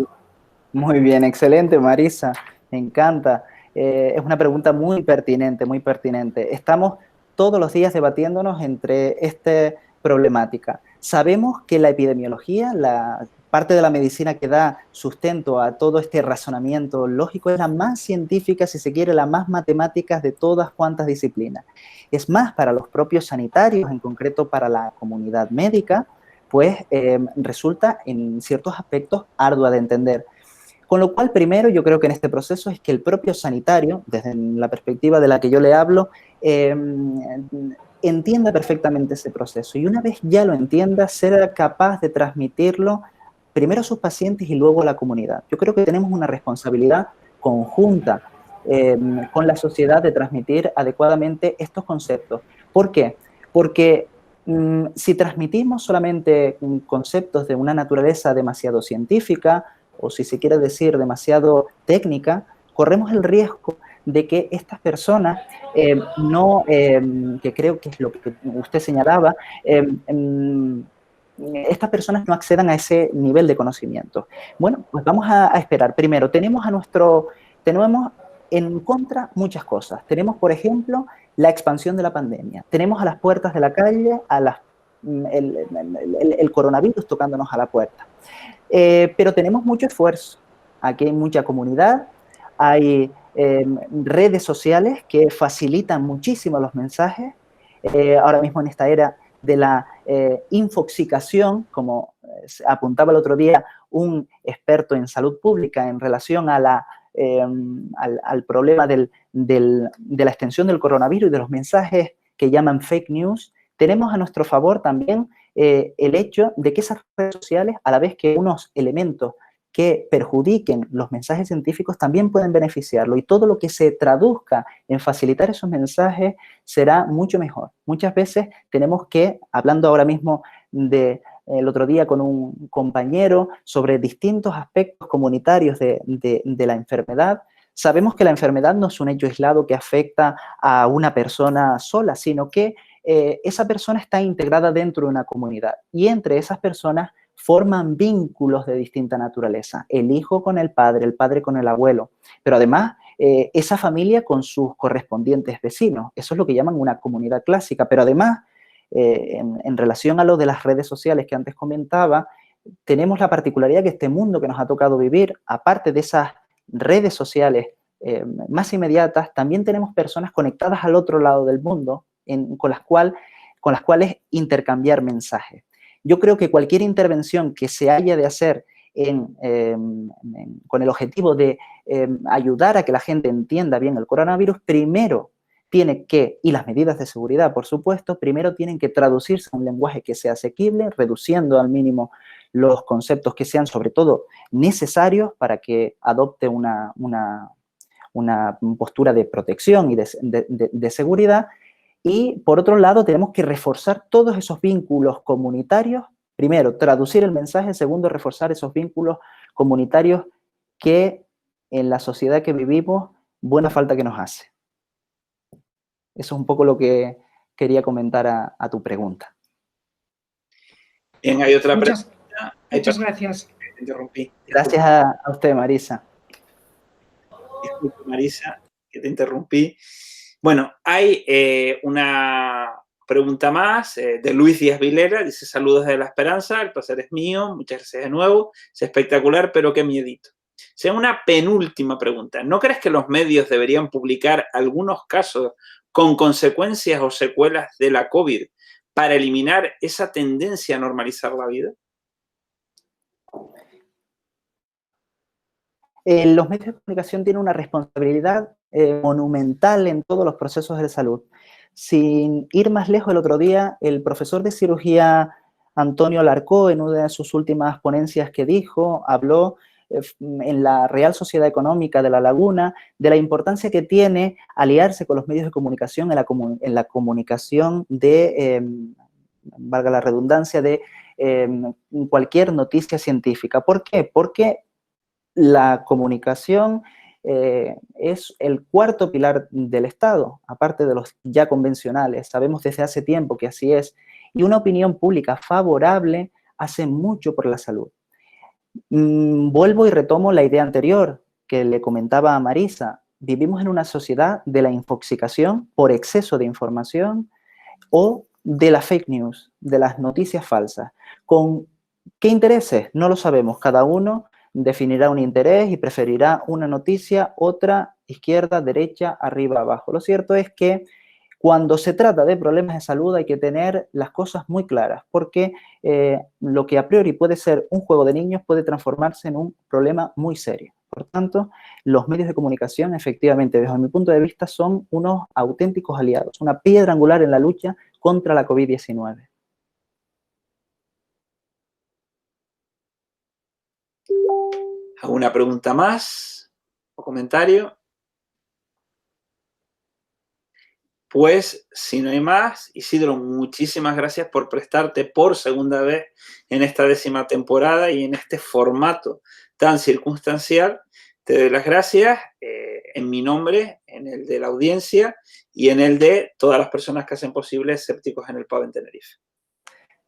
Muy bien, excelente, Marisa, me encanta. Es una pregunta muy pertinente, muy pertinente. Estamos todos los días debatiéndonos entre esta problemática. Sabemos que la epidemiología, la parte de la medicina que da sustento a todo este razonamiento lógico, es la más científica, si se quiere, la más matemática de todas cuantas disciplinas. Es más, para los propios sanitarios, en concreto para la comunidad médica, pues resulta en ciertos aspectos ardua de entender. Con lo cual, primero, yo creo que en este proceso es que el propio sanitario, desde la perspectiva de la que yo le hablo, entienda perfectamente ese proceso. Y una vez ya lo entienda, ser capaz de transmitirlo primero a sus pacientes y luego a la comunidad. Yo creo que tenemos una responsabilidad conjunta con la sociedad de transmitir adecuadamente estos conceptos. ¿Por qué? Porque si transmitimos solamente conceptos de una naturaleza demasiado científica, o si se quiere decir demasiado técnica, corremos el riesgo de que estas personas que creo que es lo que usted señalaba, estas personas no accedan a ese nivel de conocimiento. Bueno, pues vamos a esperar. Primero, tenemos en contra muchas cosas. Tenemos, por ejemplo, la expansión de la pandemia. Tenemos a las puertas de la calle el coronavirus tocándonos a la puerta. Pero tenemos mucho esfuerzo. Aquí hay mucha comunidad, hay redes sociales que facilitan muchísimo los mensajes. Ahora mismo en esta era de la infoxicación, como apuntaba el otro día un experto en salud pública en relación a al problema de la extensión del coronavirus y de los mensajes que llaman fake news, tenemos a nuestro favor también el hecho de que esas redes sociales, a la vez que unos elementos que perjudiquen los mensajes científicos, también pueden beneficiarlo. Y todo lo que se traduzca en facilitar esos mensajes será mucho mejor. Muchas veces tenemos que, hablando ahora mismo el otro día con un compañero sobre distintos aspectos comunitarios de la enfermedad, sabemos que la enfermedad no es un hecho aislado que afecta a una persona sola, sino que esa persona está integrada dentro de una comunidad y entre esas personas forman vínculos de distinta naturaleza, el hijo con el padre con el abuelo, pero además esa familia con sus correspondientes vecinos, eso es lo que llaman una comunidad clásica, pero además en relación a lo de las redes sociales que antes comentaba, tenemos la particularidad que este mundo que nos ha tocado vivir, aparte de esas redes sociales más inmediatas, también tenemos personas conectadas al otro lado del mundo con las cuales intercambiar mensajes. Yo creo que cualquier intervención que se haya de hacer con el objetivo de ayudar a que la gente entienda bien el coronavirus, primero tiene que, y las medidas de seguridad, por supuesto, primero tienen que traducirse a un lenguaje que sea asequible, reduciendo al mínimo los conceptos que sean, sobre todo, necesarios para que adopte una postura de protección y de seguridad. Y, por otro lado, tenemos que reforzar todos esos vínculos comunitarios. Primero, traducir el mensaje. Segundo, reforzar esos vínculos comunitarios que en la sociedad que vivimos, buena falta que nos hace. Eso es un poco lo que quería comentar a tu pregunta. Bien, hay otra pregunta. Muchas gracias. Te interrumpí. Gracias a usted, Marisa. Disculpe, Marisa, que te interrumpí. Bueno, hay una pregunta más de Luis Díaz Vilera. Dice, saludos de la esperanza, el placer es mío, muchas gracias de nuevo. Es espectacular, pero qué miedito. Sea una penúltima pregunta. ¿No crees que los medios deberían publicar algunos casos con consecuencias o secuelas de la COVID para eliminar esa tendencia a normalizar la vida? Los medios de comunicación tienen una responsabilidad monumental en todos los procesos de salud. Sin ir más lejos, el otro día, el profesor de cirugía Antonio Alarcó, en una de sus últimas ponencias que dijo, habló en la Real Sociedad Económica de La Laguna de la importancia que tiene aliarse con los medios de comunicación en la comunicación de, valga la redundancia, de cualquier noticia científica. ¿Por qué? Porque la comunicación es el cuarto pilar del Estado, aparte de los ya convencionales. Sabemos desde hace tiempo que así es. Y una opinión pública favorable hace mucho por la salud. Vuelvo y retomo la idea anterior que le comentaba a Marisa. Vivimos en una sociedad de la infoxicación por exceso de información o de la fake news, de las noticias falsas. ¿Con qué intereses? No lo sabemos. Cada uno definirá un interés y preferirá una noticia, otra, izquierda, derecha, arriba, abajo. Lo cierto es que Cuando se trata de problemas de salud hay que tener las cosas muy claras, porque lo que a priori puede ser un juego de niños puede transformarse en un problema muy serio. Por tanto, los medios de comunicación, efectivamente, desde mi punto de vista, son unos auténticos aliados, una piedra angular en la lucha contra la COVID-19. ¿Alguna pregunta más o comentario? Pues, si no hay más, Isidro, muchísimas gracias por prestarte por segunda vez en esta 10ª temporada y en este formato tan circunstancial. Te doy las gracias en mi nombre, en el de la audiencia y en el de todas las personas que hacen posible Escépticos en el Pub en Tenerife.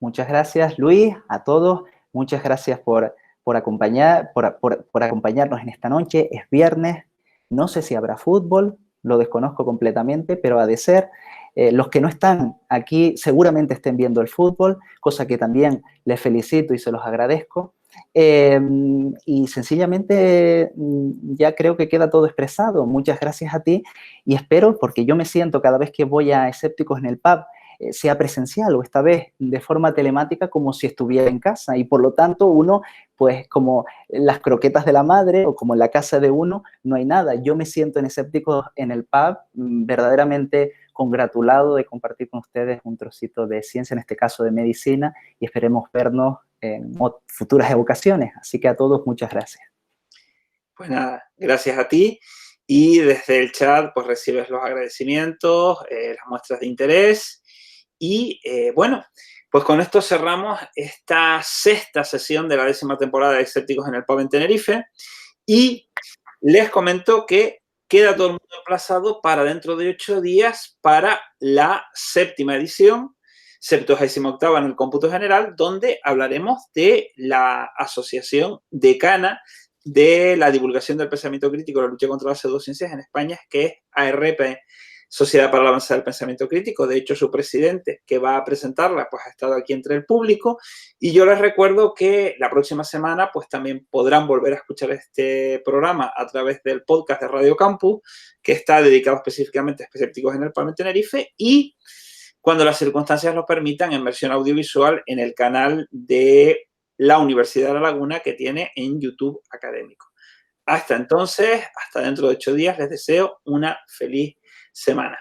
Muchas gracias, Luis, a todos. Muchas gracias por acompañarnos en esta noche. Es viernes, no sé si habrá fútbol, lo desconozco completamente, pero ha de ser. Los que no están aquí seguramente estén viendo el fútbol, cosa que también les felicito y se los agradezco. Y sencillamente ya creo que queda todo expresado. Muchas gracias a ti y espero, porque yo me siento cada vez que voy a Escépticos en el Pub, sea presencial o esta vez de forma telemática como si estuviera en casa y por lo tanto uno, pues como las croquetas de la madre o como en la casa de uno, no hay nada. Yo me siento en Escépticos en el Pub verdaderamente congratulado de compartir con ustedes un trocito de ciencia, en este caso de medicina, y esperemos vernos en futuras ocasiones. Así que a todos, muchas gracias. Pues nada, gracias a ti. Y desde el chat, pues recibes los agradecimientos, las muestras de interés. Y bueno, pues con esto cerramos esta 6ª sesión de la 10ª temporada de Escépticos en el Pub en Tenerife. Y les comento que queda todo el mundo emplazado para dentro de 8 días para la 7ª edición, 78ª en el cómputo general, donde hablaremos de la asociación decana de la divulgación del pensamiento crítico y la lucha contra las pseudociencias en España, que es ARP, Sociedad para el Avance del Pensamiento Crítico. De hecho, su presidente, que va a presentarla, pues ha estado aquí entre el público. Y yo les recuerdo que la próxima semana, pues también podrán volver a escuchar este programa a través del podcast de Radio Campus, que está dedicado específicamente a Escépticos en el Pub en Tenerife, y cuando las circunstancias lo permitan, en versión audiovisual en el canal de la Universidad de La Laguna, que tiene en YouTube académico. Hasta entonces, hasta dentro de 8 días, les deseo una feliz semana.